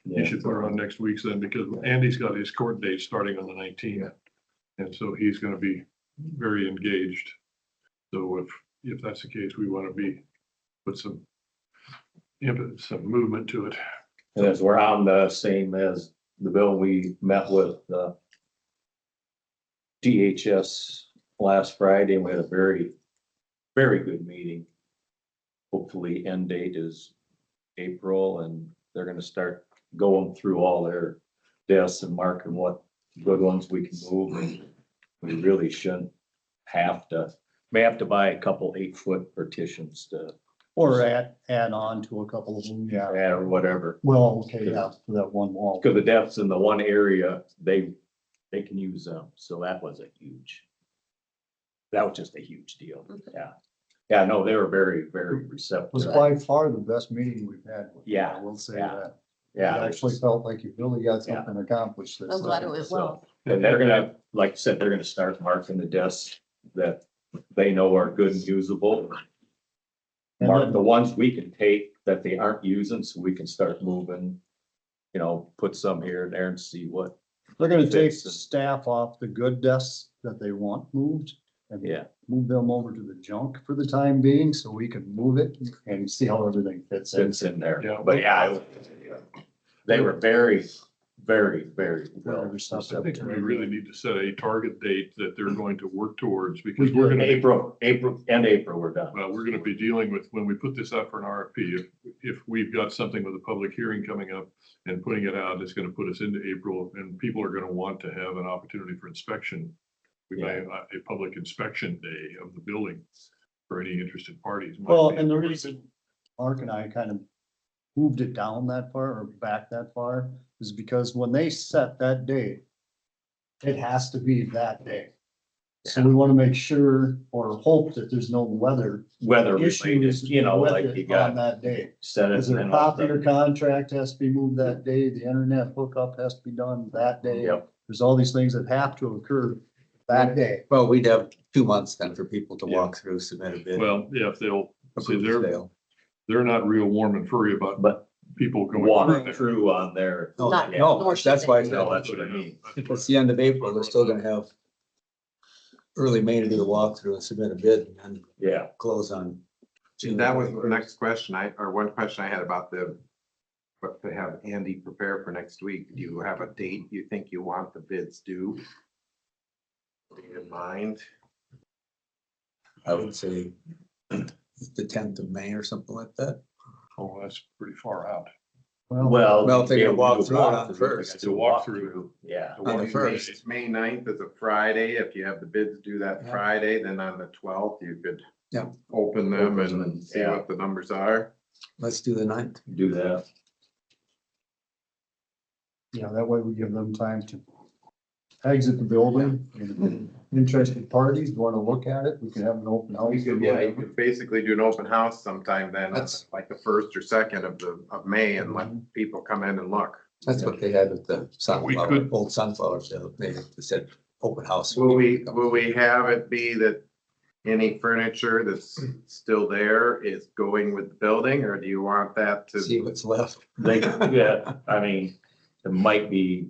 you should put it on next week's then, because Andy's got his court date starting on the 19th. And so he's gonna be very engaged. So if that's the case, we want to put some movement to it. And as we're on the same as the bill, we met with DHS last Friday and we had a very, very good meeting. Hopefully end date is April and they're gonna start going through all their deaths and marking what good ones we can move. And we really shouldn't may have to buy a couple 8-foot partitions to Or add on to a couple of them, yeah. add or whatever. Well, okay, yeah, for that one wall. Cause the depths in the one area, they can use them, so that was just a huge deal, yeah. Yeah, no, they were very, very It receptive. was by far the best meeting we've had. with them, Yeah, I will say yeah, that. Yeah, I actually felt like you really got something accomplished. this I'm glad it time. went well. and they're gonna, like I said, they're gonna start marking the desks that they know are good and usable. And Mark then- the ones we can take that they aren't using, so we can start moving, put some here and there and see what, They're gonna take fits and- staff off the good desks that they want moved and yeah. move them over to the junk for the time being, so we can move it and see how everything fits in. Fits in there, Yeah. but yeah, they were very, very, very well Very receptive. I think we really need to set a target date that they're going to work towards, We because did. we're gonna, April, we're done. well, we're gonna be dealing with, when we put this out for an RFP, if we've got something with a public hearing coming up and putting it out, it's gonna put us into April, and people are gonna want to have an opportunity for inspection. We may have a public inspection day of the building for any interested parties. Well, and the reason Mark and I kind of moved it down that far or back that far is because when they set that date, it has to be that day. So we want to make sure or hope that there's no weather Weather related, issues with like you it got on that day. set it. Because their and then copier contract has to be moved that day, the internet hookup has to be done that day. Yep. There's all these things that have to occur that day. Well, we'd have 2 months then for people to Yeah. walk through, submit a bid. Well, yeah, if they'll, see, approve the sale. they're not real warm and furry about But people going walking through through on there. No, Not- no, nor should that's they why be. No, that's what I mean. if it's the end of April, they're still gonna have early May to do the walkthrough and submit a bid and then Yeah, close on June. that was the next question one question I had about what to have Andy prepare for next week. Do you have a date you think you want the bids due? In mind? I would say the 10th of May or something like that. Oh, that's pretty far out. well. Well, if they're gonna yeah, walk we do through it on walkthrough, the we first. gotta do a The walkthrough. walkthrough, yeah. On the first. May 9th is a Friday. If you have the bids due that Yeah. Friday, then on the 12th, you could Yeah. open them Open and them, see yeah. what the numbers are. Let's do the 9th. Do that. Yeah, that way we give them time to exit the building. And interested parties want to look at it, we can have an open house. We could, yeah, you could basically do an open house sometime then, That's- like the 1st or 2nd of May and let people come in and look. That's what they had with the sunflower, could- old sunflowers. They said open house. Will we have it be that any furniture that's still there is going with the building, or do you want that to? See what's left. They, yeah, I mean, it might be,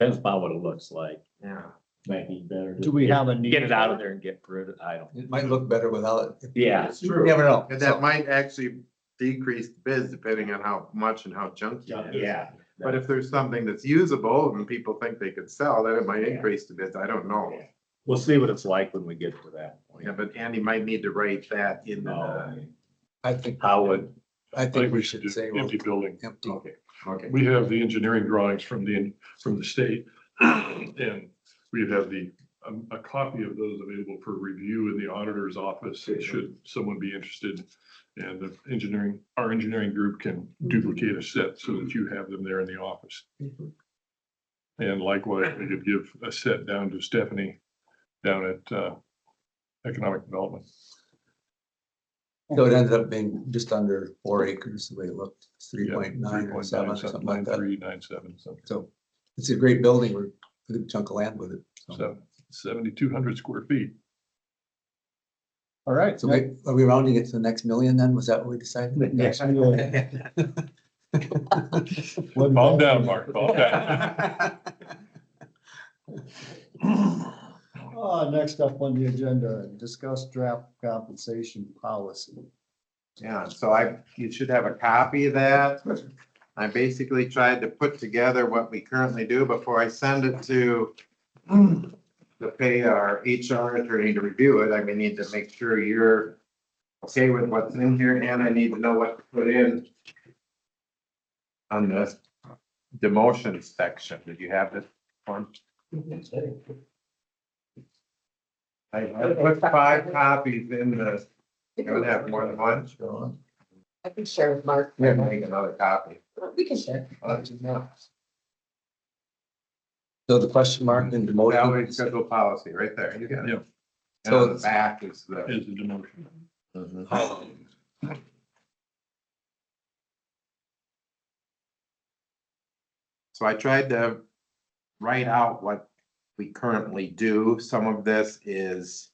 depends upon what it looks like. Yeah. Might be better. to Do we have a need? Get it out of there and get rid of it. I don't. It might look better without it. Yeah, it's You never know. And that might actually decrease bids depending on how much and how junky it is. Yeah. But if there's something that's usable and people think they could sell, then it might increase the bids. I don't know. We'll see what it's like when we get to that point. Yeah, but Andy might need to write that in the, I think, How would, I think we should do say well, empty building. empty. okay. We have the engineering drawings from the state. And we have a copy of those available for review in the auditor's office, should someone be interested. And our engineering group can duplicate a set so that you have them there in the office. And likewise, we could give a set down to Stephanie down at Economic Development. So it ended up being just under 4 acres, the way it looked, 3.9 or 7 or something like that. 3.97, something. So it's a great building. We're a good chunk of land with it. So 7,200 square feet. All right. So are we rounding it to the next million then? Was that what we decided? Next million. Calm down, Mark, calm down. Next up on the agenda, discuss draft compensation policy. yeah, so you should have a copy of that. I basically tried to put together what we currently do before I send it to pay our HR attorney to review it. I may need to make sure you're okay with what's in here, and I need to know what to put in on the demotion section. Did you have this one? I put 5 copies in the, you don't have more than one? I can share with Mark. Yeah, make another copy. We can share. So the question mark in Salary demotion. schedule policy, right there, you got Yeah. it. And on the back is the, Is the demotion. so I tried to write out what we currently do. Some of this is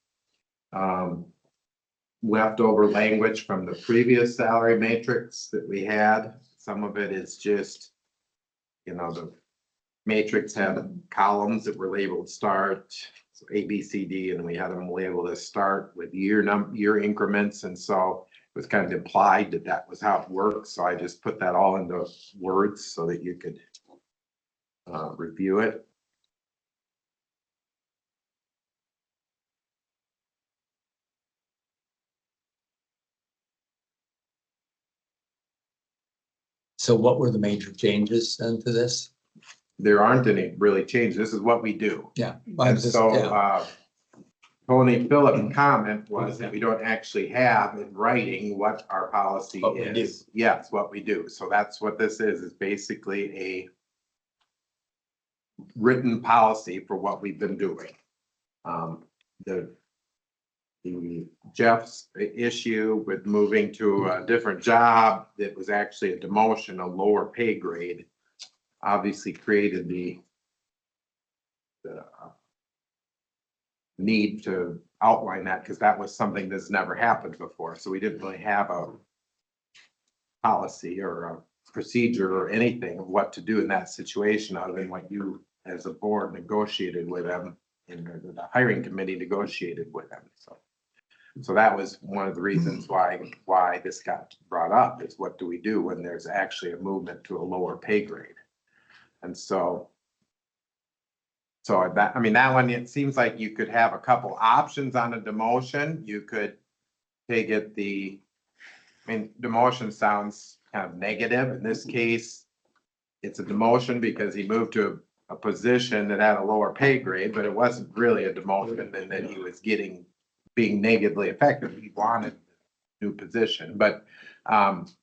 leftover language from the previous salary matrix that we had. Some of it is just, the matrix had columns that were labeled start, so A, B, C, D, and we had them labeled as start with year increments. And so it was kind of implied that that was how it works. So I just put that all into words so that you could review it. So what were the major changes then to this? There aren't any really changes. This is what we do. Yeah. And so, Tony Phillips' comment was that we don't actually have in writing what our policy What we do. is. Yes, what we do. So that's what this is basically a written policy for what we've been doing. The Jeff's issue with moving to a different job, that was actually a demotion, a lower pay grade, obviously created the need to outline that, because that was something that's never happened before. So we didn't really have a policy or a procedure or anything of what to do in that situation, other than what you as a board negotiated with them, and the hiring committee negotiated with them. So that was one of the reasons why this got brought up, is what do we do when there's actually a movement to a lower pay grade? And so that, that one, it seems like you could have a couple options on a demotion. You could take it demotion sounds kind of negative. In this case, it's a demotion because he moved to a position that had a lower pay grade, but it wasn't really a demotion, and that he was being negatively affected. He wanted a new position, but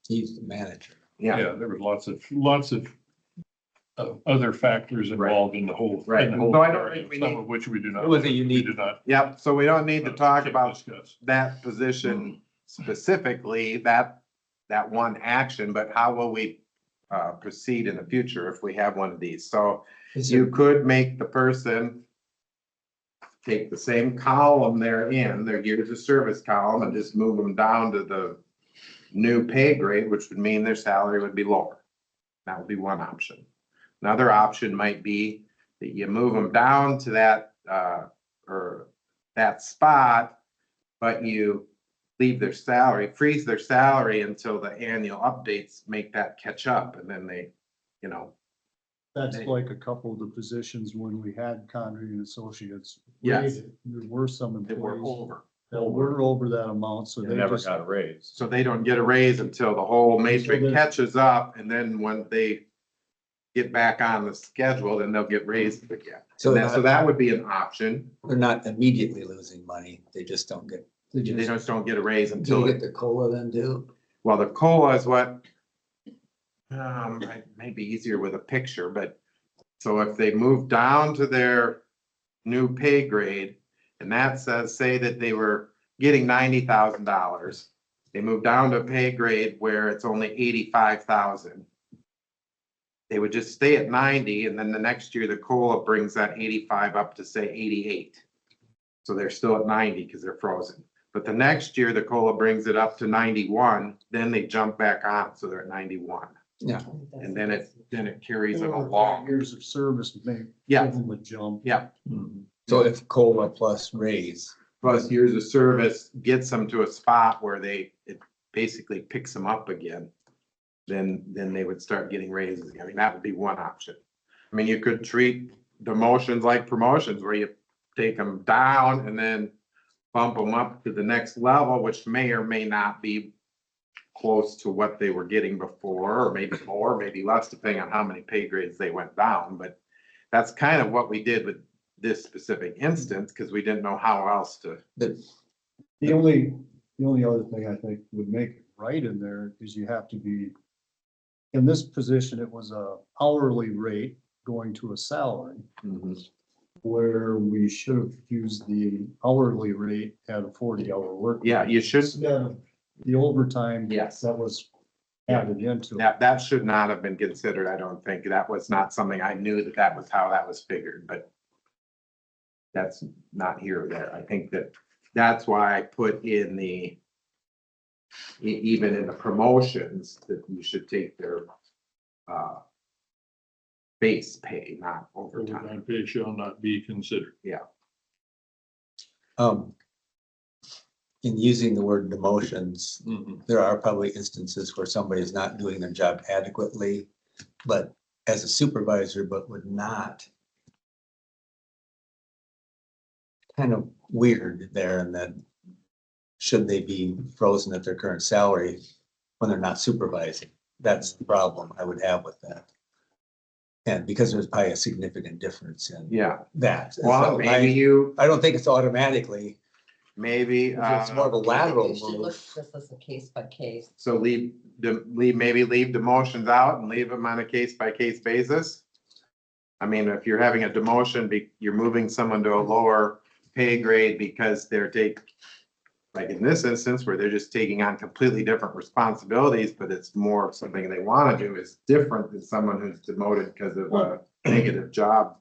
He's the manager. Yeah, Yeah, there was lots of other factors involved in the whole. Right. in the whole So I don't area, think we some need- of which we do not. It was a we unique- do not yep. So we don't need to talk can't about discuss. that position specifically, that one action, but how will we proceed in the future if we have one of these? So Is you it, could make the person take the same column they're in, their years of service column, and just move them down to the new pay grade, which would mean their salary would be lower. That would be one option. Another option might be that you move them down to that, or that spot, but you leave their salary, freeze their salary until the annual updates make that catch up, and then they, you know, That's like a couple of the positions when we had Conry and Associates. Yes. rated, there were some they were employees over. that were over that amount, so They they never just. got a raise. So they don't get a raise until the whole So matrix they're- catches up, and then when they get back on the schedule, then they'll get raised again. So So that would be an option. they're not immediately losing money. They just don't get, They They just, just don't get a raise do until, they get the COLA then too? well, the COLA is what, it may be easier with a picture, but so if they move down to their new pay grade, and that says, say that they were getting $90,000, they move down to a pay grade where it's only 85,000. They would just stay at 90, and then the next year, the COLA brings that 85 up to say 88. So they're still at 90 because they're frozen. But the next year, the COLA brings it up to 91, then they jump back on, so they're at 91. Yeah. And then it carries them or along. years of service may Yeah. give them a jump. Yeah, So if COLA plus raise, plus years of service gets them to a spot where it basically picks them up again. Then they would start getting raises. I mean, that would be one option. I mean, you could treat demotions like promotions where you take them down and then bump them up to the next level, which may or may not be close to what they were getting before, or maybe more, maybe less, depending on how many pay grades they went down. But that's kind of what we did with this specific instance, because we didn't know how else to. The only other thing I think would make it right in there is you have to be, in this position, it was a hourly rate going to a salary, where we should have used the hourly rate at a 40-hour work. Yeah, you should, Instead of the overtime. Yes. That was added into it. that should not have been considered. I don't think that was not something I knew that was how that was figured, but that's not here or there. I think that's why I put in even in the promotions, that you should take their base pay, not overtime. Overtime pay shall not be considered. in using the word demotions, Mhm. there are probably instances where somebody is not doing their job adequately, but as a supervisor, but would not. Kind of weird there, and then should they be frozen at their current salary when they're not supervising? That's the problem I would have with that. And because there's probably a significant difference in Yeah, that. well, So maybe I don't think it's automatically, maybe, it's more of a lateral We should look move. at this as a case by case. so maybe leave demotions out and leave them on a case by case basis. I mean, if you're having a demotion, you're moving someone to a lower pay grade because like in this instance where they're just taking on completely different responsibilities, but it's more of something they want to do is different than someone who's demoted because of a negative job.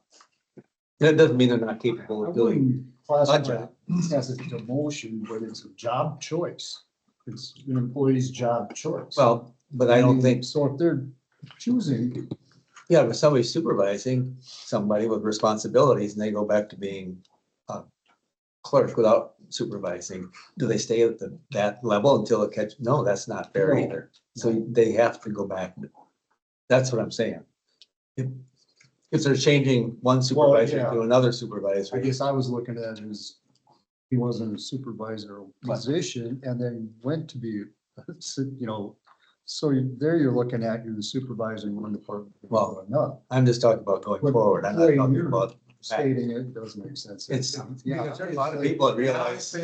That doesn't mean they're not capable I of doing. wouldn't classify job. it as a demotion, but it's a job choice. It's an employee's job choice. Well, but I don't think, So if they're choosing, yeah, if somebody's supervising somebody with responsibilities and they go back to being a clerk without supervising, do they stay at that level until it catch? No, that's not fair No. either. So they have to go back. That's what I'm saying. If they're changing one supervisor yeah. to another I supervisor, guess I was looking at it as he wasn't a supervisor position and then went to be, so there you're looking at you're the supervisor in one department. Well, or another. I'm just talking about going But forward. I'm the not way talking you're about. Stating it doesn't make sense. It's, Yeah. there's a lot of people that realize.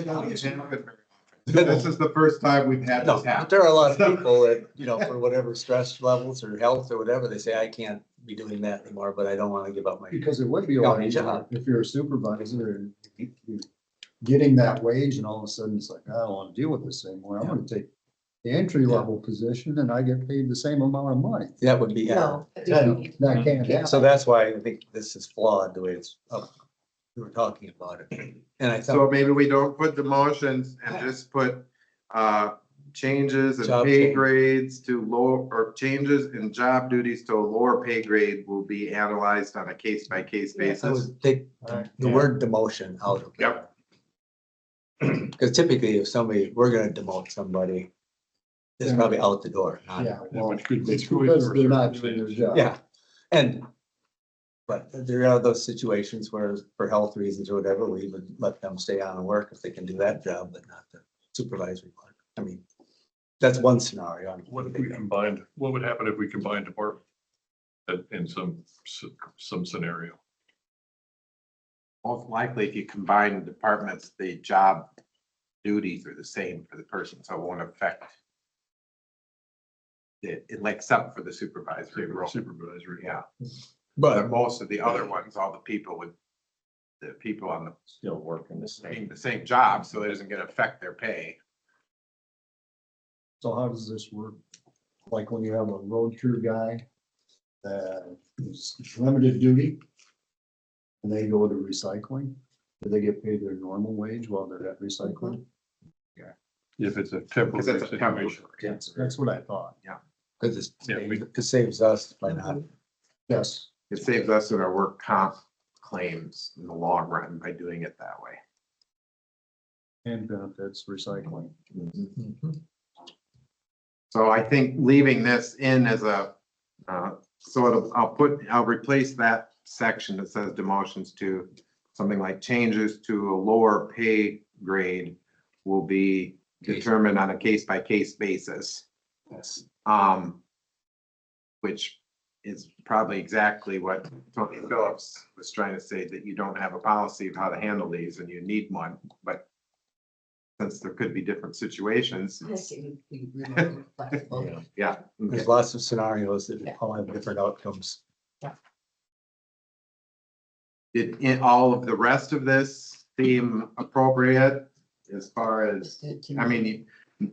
This is the first time we've had No, this but happen. there are a lot of people that, you know, for whatever stress levels or health or whatever, they say, I can't be doing that anymore, but I don't want to give up my. Because it would be a Yeah, lot job. easier if you're a supervisor and you're getting that wage and all of a sudden it's like, I don't want to deal with this anymore. I'm gonna take the entry level position and I get paid the same amount of money. That would be, yeah. No. That can't happen. So that's why I think this is flawed the way it's up. We were talking about it. And I So thought, maybe we don't put demotions and just put, changes in Job pay change. grades to low, or changes in job duties to a lower pay grade will be analyzed on a case by case I basis. would take the word demotion out of it. Yep. Because typically if somebody, we're gonna demote somebody, it's probably out the door. not- Yeah, Yeah, well, which could be it's choice because or they're not doing their circumstance. job. Yeah, and, but there are those situations where for health reasons or whatever, we would let them stay on and work if they can do that job, but not the supervisory part. I mean, that's one scenario. What if we combined, what would happen if we combined department? In some scenario? Most likely, if you combine departments, the job duties are the same for the person, so it won't affect it, except for the supervisory role. Supervisory. Yeah, But but most of the other ones, all the people on the Still working the same. doing the same job, so it isn't gonna affect their pay. So how does this work? Like when you have a road crew guy that is limited duty and they go to recycling, do they get paid their normal wage while they're at recycling? If it's a Because temporary it's a temporary. situation. That's what I thought. because Yeah, it saves us by not, Yes. It saves us in our work comp claims in the long run by doing it that way. And benefits recycling. So I think leaving this in as a, I'll replace that section that says demotions to something like changes to a lower pay grade will be determined on a case by case basis. yes. Which is probably exactly what Tony Phillips was trying to say, that you don't have a policy of how to handle these and you need one, but since there could be different situations, it's- yeah. There's lots of scenarios that all have different outcomes. Did all of the rest of this seem appropriate as far as, I mean,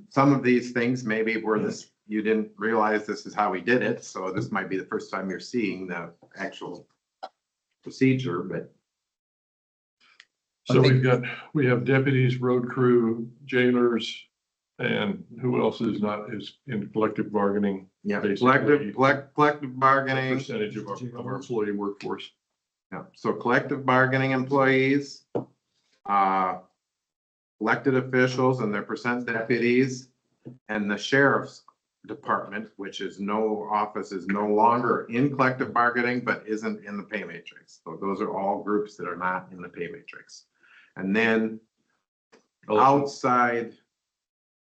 some of these things maybe were this, you didn't realize this is how we did it, so this might be the first time you're seeing the actual procedure, but So we have deputies, road crew, jailers, and who else is in collective bargaining? yeah, Basically, collective bargaining. Percentage of our employee workforce. Yeah, so collective bargaining employees, elected officials and their percent deputies, and the sheriff's department, which is office is no longer in collective bargaining, but isn't in the pay matrix. So those are all groups that are not in the pay matrix. And then outside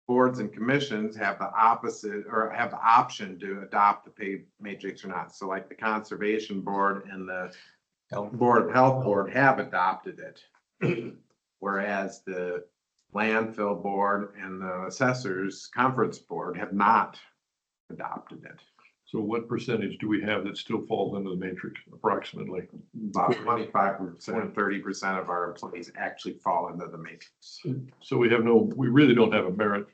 boards and commissions have the opposite, or have the option to adopt the pay matrix or not. So like the conservation board and the Board of Health Board have adopted it. Whereas the landfill board and the assessors conference board have not adopted it. So what percentage do we have that still falls into the matrix approximately? About 25%, 30% of our employees actually fall into the matrix. So we really don't have a merit.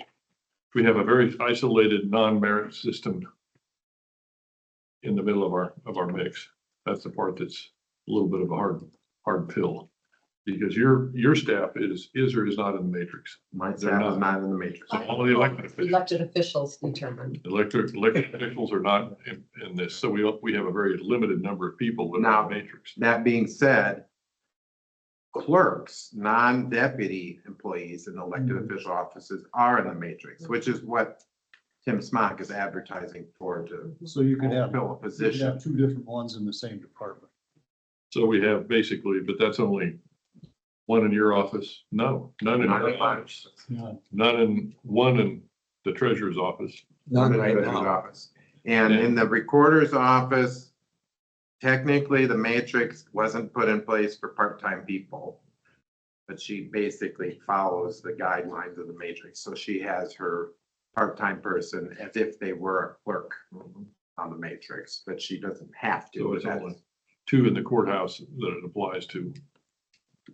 We have a very isolated non-merit system in the middle of our mix. That's the part that's a little bit of a hard pill. Because your staff is or is not in the matrix. My staff is not in the matrix. So all the elected officials. Elected officials determined. Elected officials are not in this, so we have a very limited number of people within the Now, matrix. that being said, clerks, non-deputy employees in elected official offices are in the matrix, which is what Tim Smock is advertising for to So you could have, fill a you could position. have two different ones in the same department. So we have basically, but that's only one in your office. No, none in your office. Yeah. One in the treasurer's office. None right Treasurer's now. office. And in the recorder's office, technically, the matrix wasn't put in place for part-time people. but she basically follows the guidelines of the matrix. So she has her part-time person as if they were a clerk on the matrix, but she doesn't have to. So it's That's- only two in the courthouse that it applies to.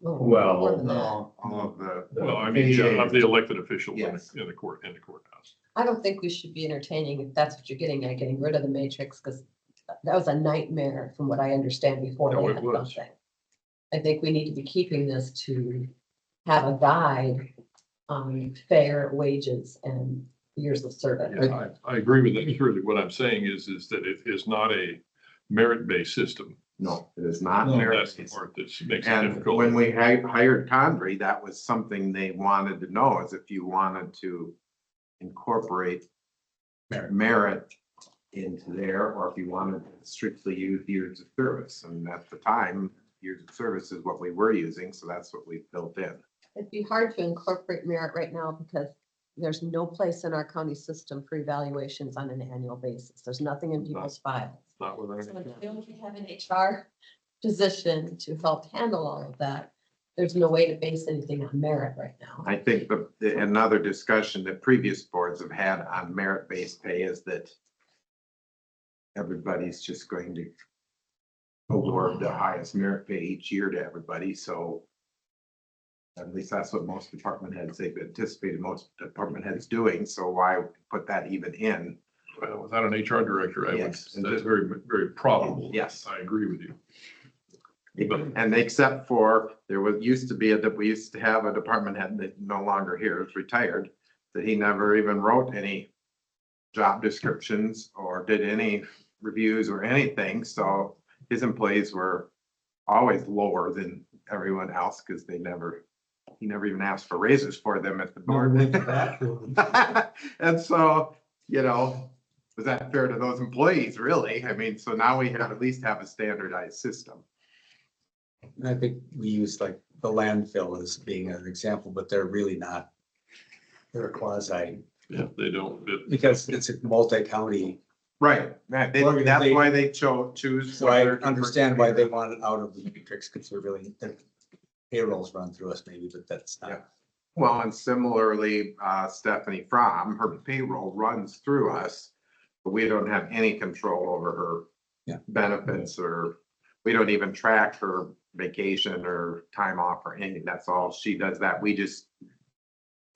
Well, More than that. all of the. Well, I mean, of the elected officials Yes. in the courthouse. I don't think we should be entertaining, if that's what you're getting at, getting rid of the matrix, because that was a nightmare from what I understand before No, they it had was. something. I think we need to be keeping this to have a guide on fair wages and years of service. I agree with that. Truly, what I'm saying is that it is not a merit-based system. No, it is not. No. That's the part that makes it And difficult. when we hired Condrey, that was something they wanted to know, is if you wanted to incorporate merit into there, or if you wanted to strictly use years of service. And at the time, years of service is what we were using, so that's what we built in. It'd be hard to incorporate merit right now because there's no place in our county system for evaluations on an annual basis. There's nothing in people's files. Not with So anything. until we have an HR position to help handle all of that, there's no way to base anything on merit right now. I think another discussion that previous boards have had on merit-based pay is that everybody's just going to award the highest merit pay each year to everybody, so at least that's what most department heads, they've anticipated most department heads doing, so why put that even in? Well, without an HR director, Yes. that's very, very probable. Yes. I agree with you. But And except for, used to be we used to have a department head that no longer here, is retired, that he never even wrote any job descriptions or did any reviews or anything, so his employees were always lower than everyone else, because he never even asked for raises for them at the board. And so, was that fair to those employees, really? I mean, so now we have at least have a standardized system. And I think we use like the landfill as being an example, but they're really not. They're a quasi, yeah, they don't, because it's a multi-county, Right, that's why they choose. so I whether to understand why they participate. want it out of the matrix, because they're really, their payrolls run through us maybe, but that's Yeah. not. Well, and similarly, Stephanie Fromm, her payroll runs through us, but we don't have any control over her Yeah. benefits, or we don't even track her vacation or time off or anything. That's all she does that. We just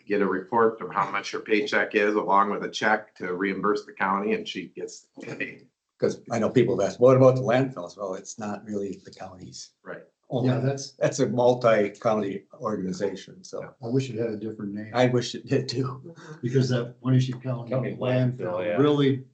get a report of how much her paycheck is along with a check to reimburse the county, and she gets paid. Because I know people have asked, what about the landfills? Well, it's not really the counties. Right. Only. Yeah, That's a multi-county organization, so I wish it had a different name, I wish it did too. because that Winneshiek County County landfill, landfill yeah. really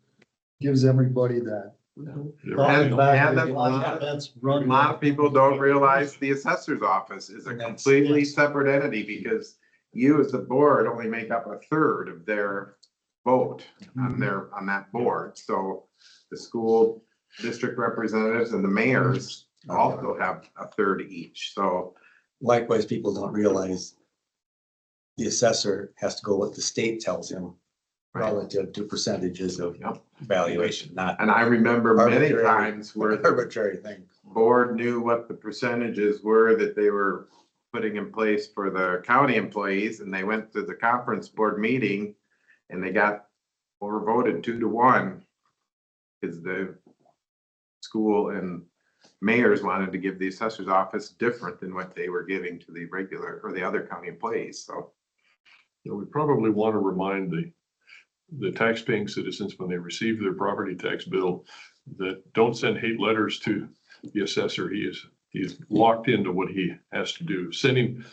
gives everybody that. they're- thought And- back and to a the- lot- That's A run. lot of people don't realize the assessor's office is a And that's- completely yes. separate entity, because you as the board only make up a third of their vote on that board. So the school district representatives and the mayors also have a third each, so. Likewise, people don't realize the assessor has to go what the state tells him relative to percentages of Yep. valuation, not And I remember many Arbitrary. times where the arbitrary thing. board knew what the percentages were that they were putting in place for the county employees, and they went to the conference board meeting and they got overvoted 2-1. Because the school and mayors wanted to give the assessor's office different than what they were giving to the regular or the other county employees, so. We probably want to remind the taxpaying citizens when they receive their property tax bill that don't send hate letters to the assessor. He is locked into what he has to do. Send him,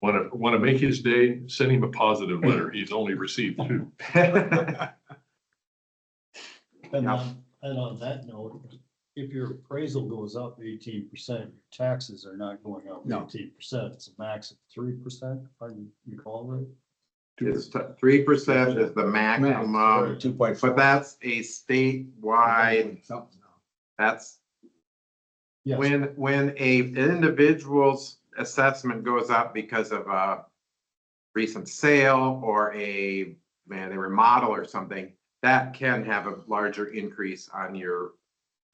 want to make his day, send him a positive letter. He's only received 2. And on that note, if your appraisal goes up 18%, your taxes are not going up No. 18%. It's a max of 3%, if I recall right. It's 3% is the maximum, 2.4. but that's a statewide, that's Yes, when an individual's assessment goes up because of a recent sale or a remodel or something, that can have a larger increase on your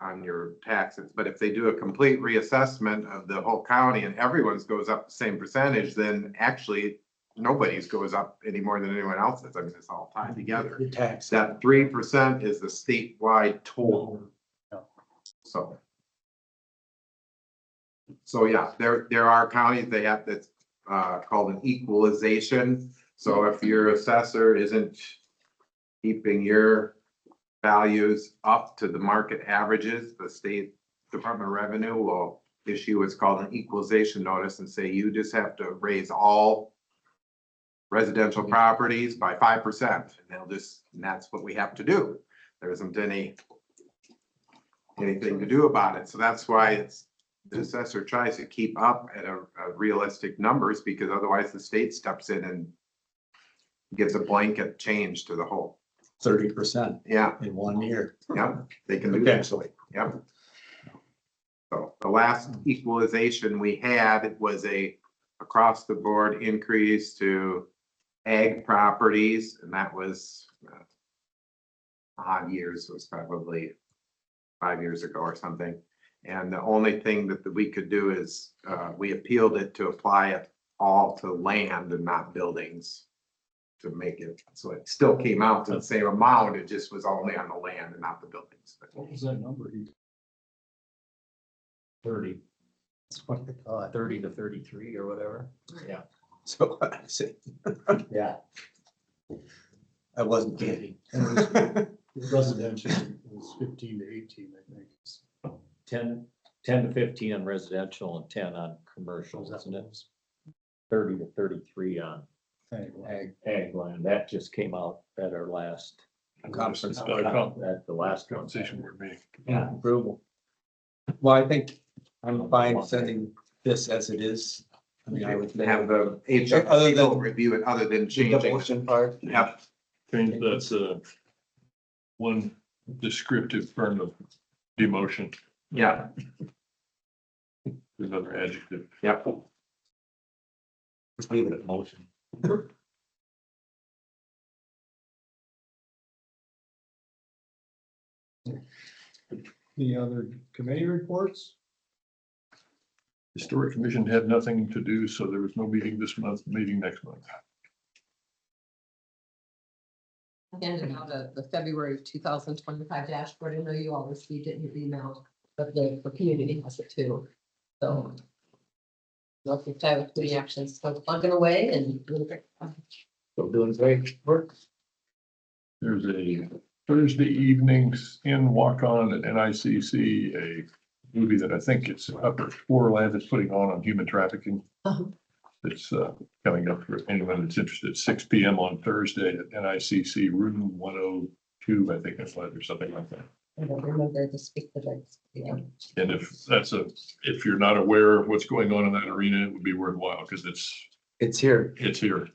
on your taxes. But if they do a complete reassessment of the whole county and everyone's goes up the same percentage, then actually nobody's goes up any more than anyone else's. I mean, it's all tied together. The tax. That 3% is the statewide total. Yeah. So yeah, there are counties, they have that's called an equalization. So if your assessor isn't keeping your values up to the market averages, the state Department of Revenue will issue what's called an equalization notice and say you just have to raise all residential properties by 5%. And they'll just, and that's what we have to do. There isn't anything to do about it. So that's why it's, the assessor tries to keep up at a realistic numbers, because otherwise the state steps in and gives a blanket change to the whole. 30% Yeah, in 1 year. yeah, they can do that. Potentially. Yep. So the last equalization we had was a across the board increase to ag properties, and that was odd years, it was probably 5 years ago or something. And the only thing that we could do is we appealed it to apply it all to land and not buildings, to make it, so it still came out to the same amount, it just was only on the land and not the buildings. What was that number? 30. 30 to 33 or whatever. Yeah. So I say, Yeah. I wasn't kidding. Residential was 15 to 18, I think. 10 to 15 on residential and 10 on commercial, isn't it? 30 to 33 on ag land. That just came out at our last Conference. at the last one. Conversation we're making. Yeah, approval. Well, I think I'm fine sending this as it is. I mean, I would Have have the Other than- HR review it, other than the changing. demolition part. Yep, Change that's one descriptive term of demotion, yeah, another adjective. yep. Just leave it at motion. Any other committee reports? Historic Commission had nothing to do, so there was no meeting this month, meeting next month. I handed out the February 2025 dashboard. I know you all received it in your email, but the community has it too. So. Looking to any actions, so plugging away and doing great. Still doing great work. There's a Thursday evenings in Waukon at NICC, a movie that I think it's Upper Foreland is putting on human trafficking. Uh-huh. It's coming up for anyone that's interested, 6 p.m. on Thursday at NICC, room 102, I think that's what, or something like that. I don't remember to speak the words. Yeah. And if you're not aware of what's going on in that arena, it would be worthwhile, because It's here. it's here.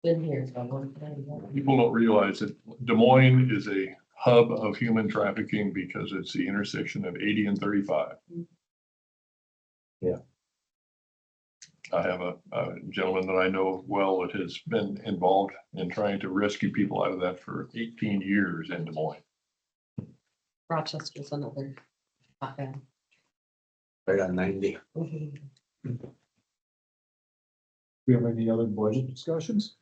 Been here for a long time. People don't realize that Des Moines is a hub of human trafficking because it's the intersection of 80 and 35. Yeah. I have a gentleman that I know well that has been involved in trying to rescue people out of that for 18 years in Des Moines. Rochester's another. Not bad. Right on 90. Mhm. We have any other budget discussions?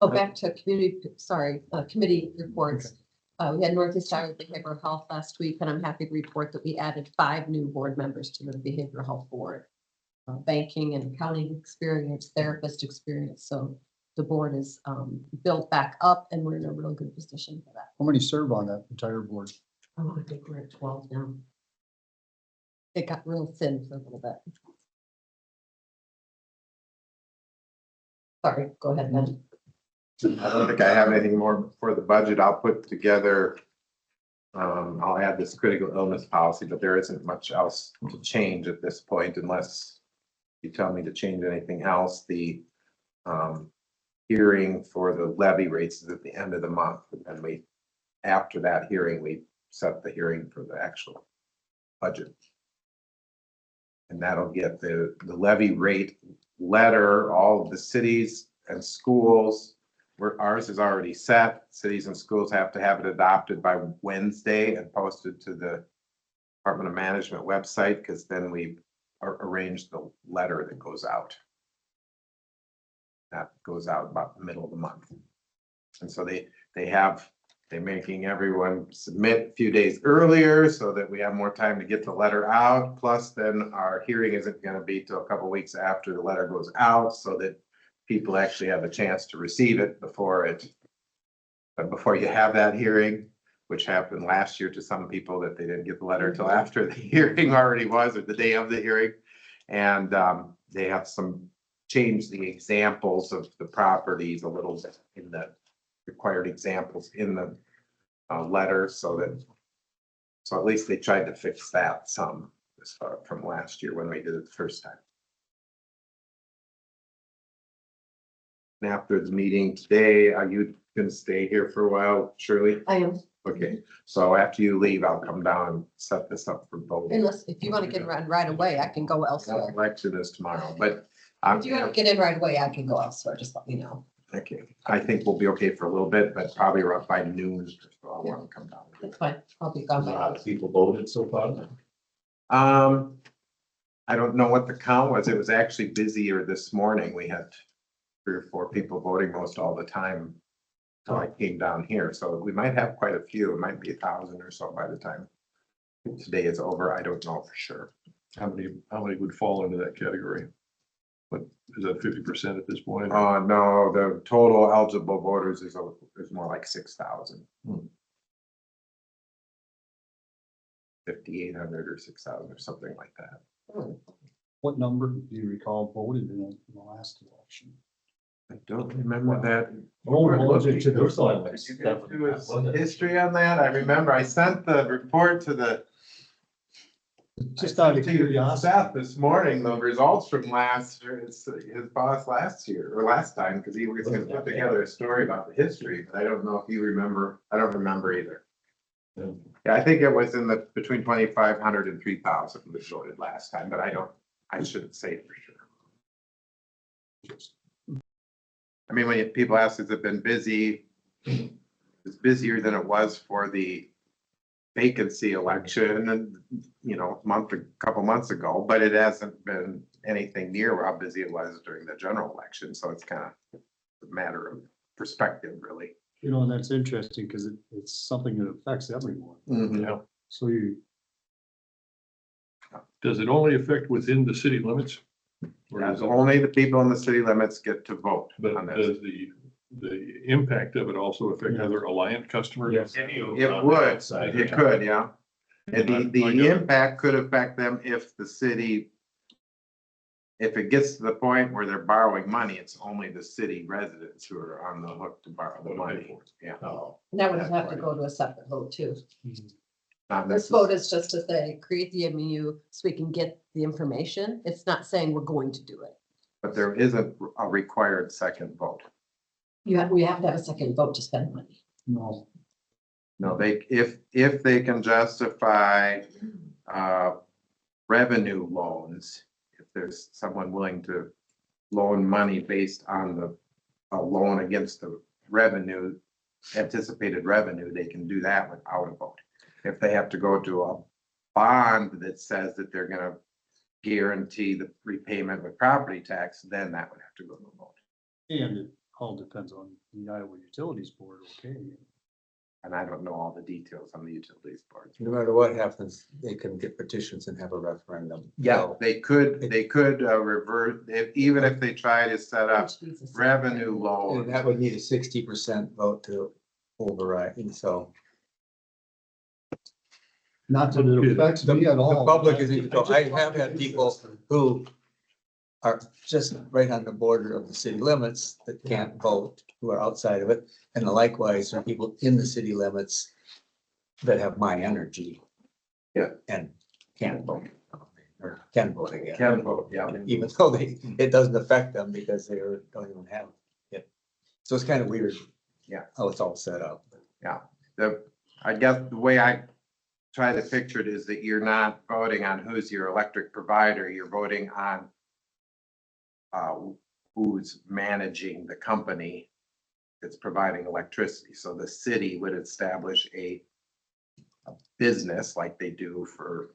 Oh, back to committee reports. We had Northeast Iowa Behavioral Health last week, and I'm happy to report that we added 5 new board members to the Behavioral Health Board. Banking and accounting experience, therapist experience, so the board is built back up and we're in a real good position for that. How many serve on that entire board? Oh, I think we're at 12 now. It got real thin for a little bit. Sorry, go ahead, Ben. I don't think I have anything more for the budget. I'll put together. I'll add this critical illness policy, but there isn't much else to change at this point unless you tell me to change anything else. The hearing for the levy rates is at the end of the month, and after that hearing, we set the hearing for the actual budget. And that'll get the levy rate letter, all of the cities and schools ours is already set. Cities and schools have to have it adopted by Wednesday and posted to the Department of Management website, because then we arrange the letter that goes out. That goes out about the middle of the month. And so they're making everyone submit a few days earlier so that we have more time to get the letter out. Plus then our hearing isn't going to be till a couple weeks after the letter goes out, so that people actually have a chance to receive it before you have that hearing, which happened last year to some people, that they didn't get the letter till after the hearing already was, or the day of the hearing. And they have change the examples of the properties a little bit in the required examples in the letter, so at least they tried to fix that some from last year when we did it the first time. And after the meeting today, are you going to stay here for a while, Shirley? I am, Okay, so after you leave, I'll come down and set this up for voting. unless, if you want to get around right away, I can go elsewhere. Election is tomorrow, but If you want to get in right away, I can go elsewhere, just let me know. okay, I think we'll be okay for a little bit, but probably around by noon, so I want to come down. That's fine, I'll be A gone. lot of people voted so far. I don't know what the count was. It was actually busier this morning. We had 3 or 4 people voting most all the time till I came down here. So we might have quite a few. It might be 1,000 or so by the time today is over. I don't know for sure. How many would fall into that category? What, is that 50% at this point? No, the total eligible voters is more like 6,000. 5,800 or 6,000 or something like that. What number do you recall voted in the last election? I don't remember that. There's only like seven. History on that. I remember I sent the report to the Just out of to your curiosity. staff this morning, the results from last year, his boss last year or last time, because he was going to put together a story about the history, but I don't know if you remember. I don't remember either. Yeah, I think it was between 2,500 and 3,000 that voted last time, but I shouldn't say for sure. I mean, when people ask, has it been busy? It's busier than it was for the vacancy election and, a couple months ago, but it hasn't been anything near how busy it was during the general election. So it's kind of a matter of perspective, really. And that's interesting because it's something that affects everyone. Yeah. So Does it only affect within the city limits? Or That's does it- only the people in the city limits get to vote But on this. does the impact of it also affect other Alliant customers? Yes. It would, it could, yeah. And the impact could affect them if it gets to the point where they're borrowing money, it's only the city residents who are on the hook to borrow the money. Yeah. Oh, And that would have to go to a separate vote too. Not This vote is just to say, create the MU so we can get the information. It's not saying we're going to do it. But there isn't a required second vote. We have to have a second vote to spend money. no, No, if they can justify revenue loans, if there's someone willing to loan money based on a loan against the revenue, anticipated revenue, they can do that without a vote. If they have to go to a bond that says that they're gonna guarantee the repayment with property tax, then that would have to go to a vote. and it all depends on the Iowa Utilities Board, okay? And I don't know all the details on the utilities board. No matter what happens, they can get petitions and have a referendum. Yeah, So, they could revert, even if they try to set up Which needs a second. revenue and loans. that would need a 60% vote to override, and so. Not that it affects me at all. The public is, I have had people who are just right on the border of the city limits that can't vote, who are outside of it. And likewise, there are people in the city limits that have my energy. Yeah. And can't vote, or can vote again. Can vote, yeah. Even though it doesn't affect them because they don't even have it. So it's kind of weird. Yeah. How it's all set up. I guess the way I try to picture it is that you're not voting on who's your electric provider, you're voting on who's managing the company it's providing electricity. So the city would establish a business like they do for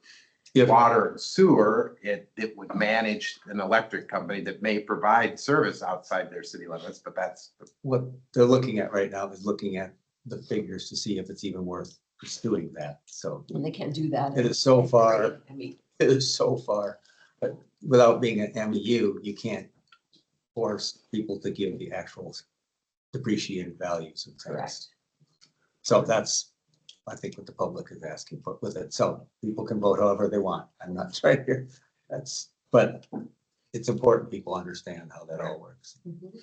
water and sewer. It would manage an electric company that may provide service outside their city limits, but that's, What they're looking at right now is looking at the figures to see if it's even worth pursuing that. So And they can't do that. it is so far, I mean, it is so far, but without being an MEU, you can't force people to give the actual depreciated values of things. correct. So that's, I think, what the public is asking for with it. So people can vote however they want. I'm not trying here. But it's important people understand how that all works. Mhm.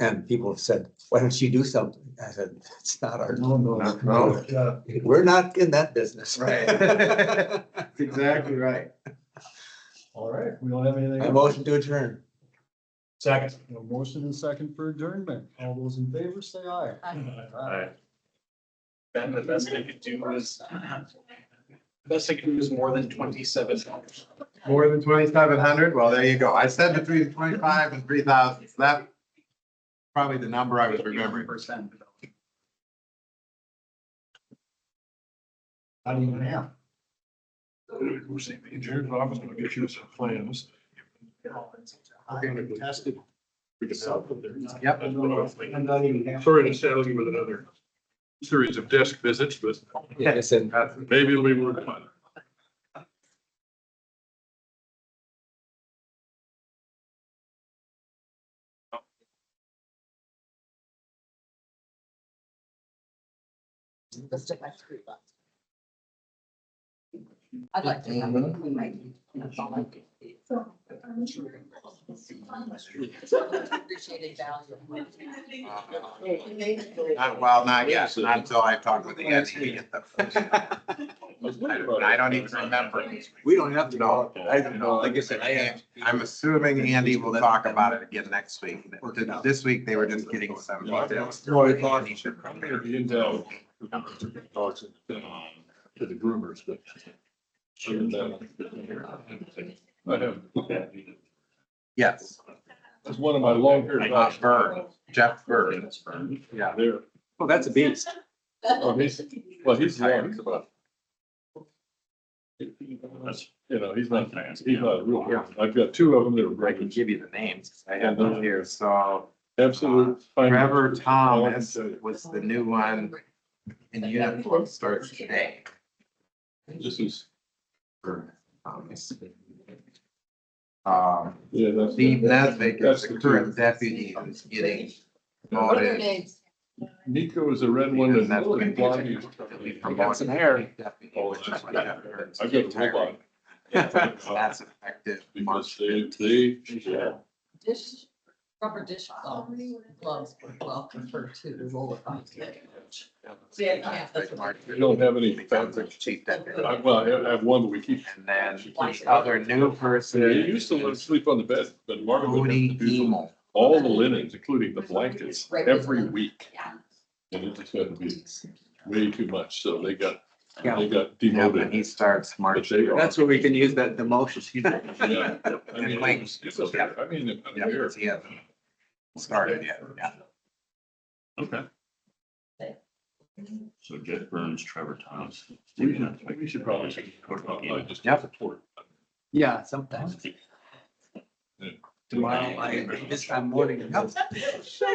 And people have said, why don't you do something? I said, it's not our, no. Yeah. we're not in that business. Right. That's exactly right. All right, we don't have anything. A else? motion to adjourn. Second. No motion and second for adjournment. All those in favor, say aye. Aye. Ben, the best I could do is, more than 27. More than 2,700? Well, there you go. I said between 25 and 3,000. So that's probably the number I was remembering. Percent. Not even half. We'll see the engineer's office, and I'll get you some plans. Tested. We can help with there. Yep. That's what I was thinking. And not even half. Sorry to saddle you with another series of desk visits, but Yes, and maybe it'll be more fun. Let's do my screw button. I'd like to have it. We might. That's all I can see. Appreciated value. Well, not yet, not until I talk with the NEI to get the. I don't even remember. we don't have to No, go. I don't know. Like I said, I'm assuming Andy will talk about it again next week. This week, they were just getting some details. Roy thought he should come here, be in town. Talks to the groomers, but. Other than that, I have, Yes, that's one of my long haired. Bird, Jeff Bird. Yeah, there. Oh, that's a beast. Oh, he's young, about. You know, he's not a real, Yeah. I've got two of them that are I can brothers. give you the names. I have them here. So Absolute. fine. Trevor Thomas was the new one in uniform, starts today. This is, Thomas. yeah, that's. Steve Nesbitt is That's the the current two. deputy who's getting What are their promoted. names? Nico is a red one and That's what Blondie. He got some hair. Which is what Jeff Bird's I've got a robot. That's effective Because March. yeah. Dish, rubber dish gloves were well preferred to the roll it on. See, I can't, that's what We don't have any Becomes a fabric. chief deputy. Well, I have one, but we keep. And then the other new person. Yeah, you used to let sleep on the bed, but Marvin would have Kueny to do Emo. all the linens, including the blankets, every week. And it just got to be way too much, so they got Yeah, and demoted. he starts But March. they are. That's where we can use that, the motion. Yeah, I mean, Wings. it's okay. I mean, Yeah, because he hasn't started yet, yeah. Okay. So Jeff Burns, Trevor Thomas. we should probably. Just Yep. support. Yeah, sometimes. Tomorrow, this time morning. Yep. So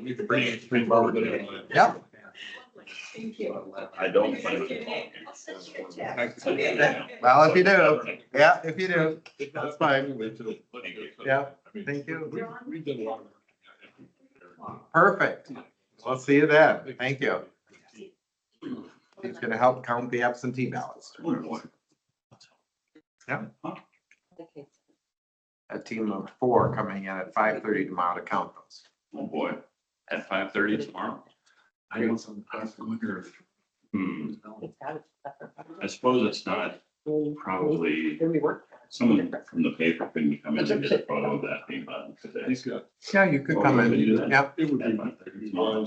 we can bring it three more than that. Yep. I don't. Think Well, if you do, yeah, if you do, that's fine. Yeah, thank you. We've done a lot of. Perfect. We'll see you then. Thank you. He's gonna help count the absentee ballots. Yeah, a team of 4 coming in at 5:30 tomorrow to count those. Oh, boy. At 5:30 tomorrow. I wonder. I suppose it's not probably, Then we work. someone from the paper couldn't come in and get a photo of that being done today. He's got. Yeah, you could come in. Yep. It would be. Total.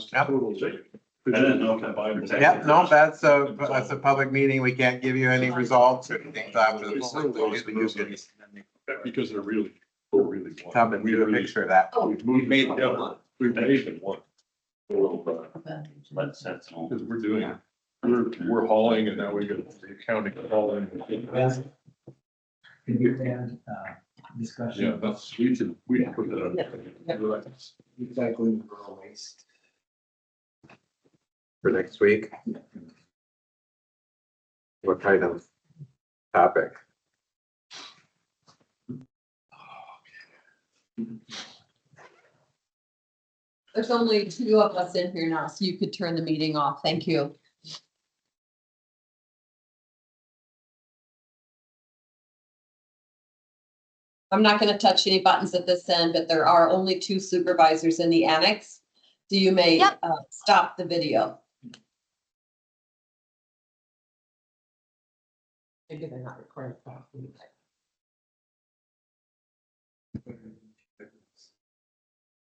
I didn't know if that. Yep, no, that's a public meeting. We can't give you any results or anything after the poll. You can Because they're really, really. come and do a picture of that. We've made them one. We've made them one. Lead sensible. Because we're hauling and now we got the accounting hauling. Discussion. Yeah, that's, we should put that up. Recycling rural waste. For next week. What kind of topic? There's only two of us in here now, so you could turn the meeting off. Thank you. I'm not gonna touch any buttons at this end, but there are only two supervisors in the annex. So you may stop the video. Maybe they're not recording properly.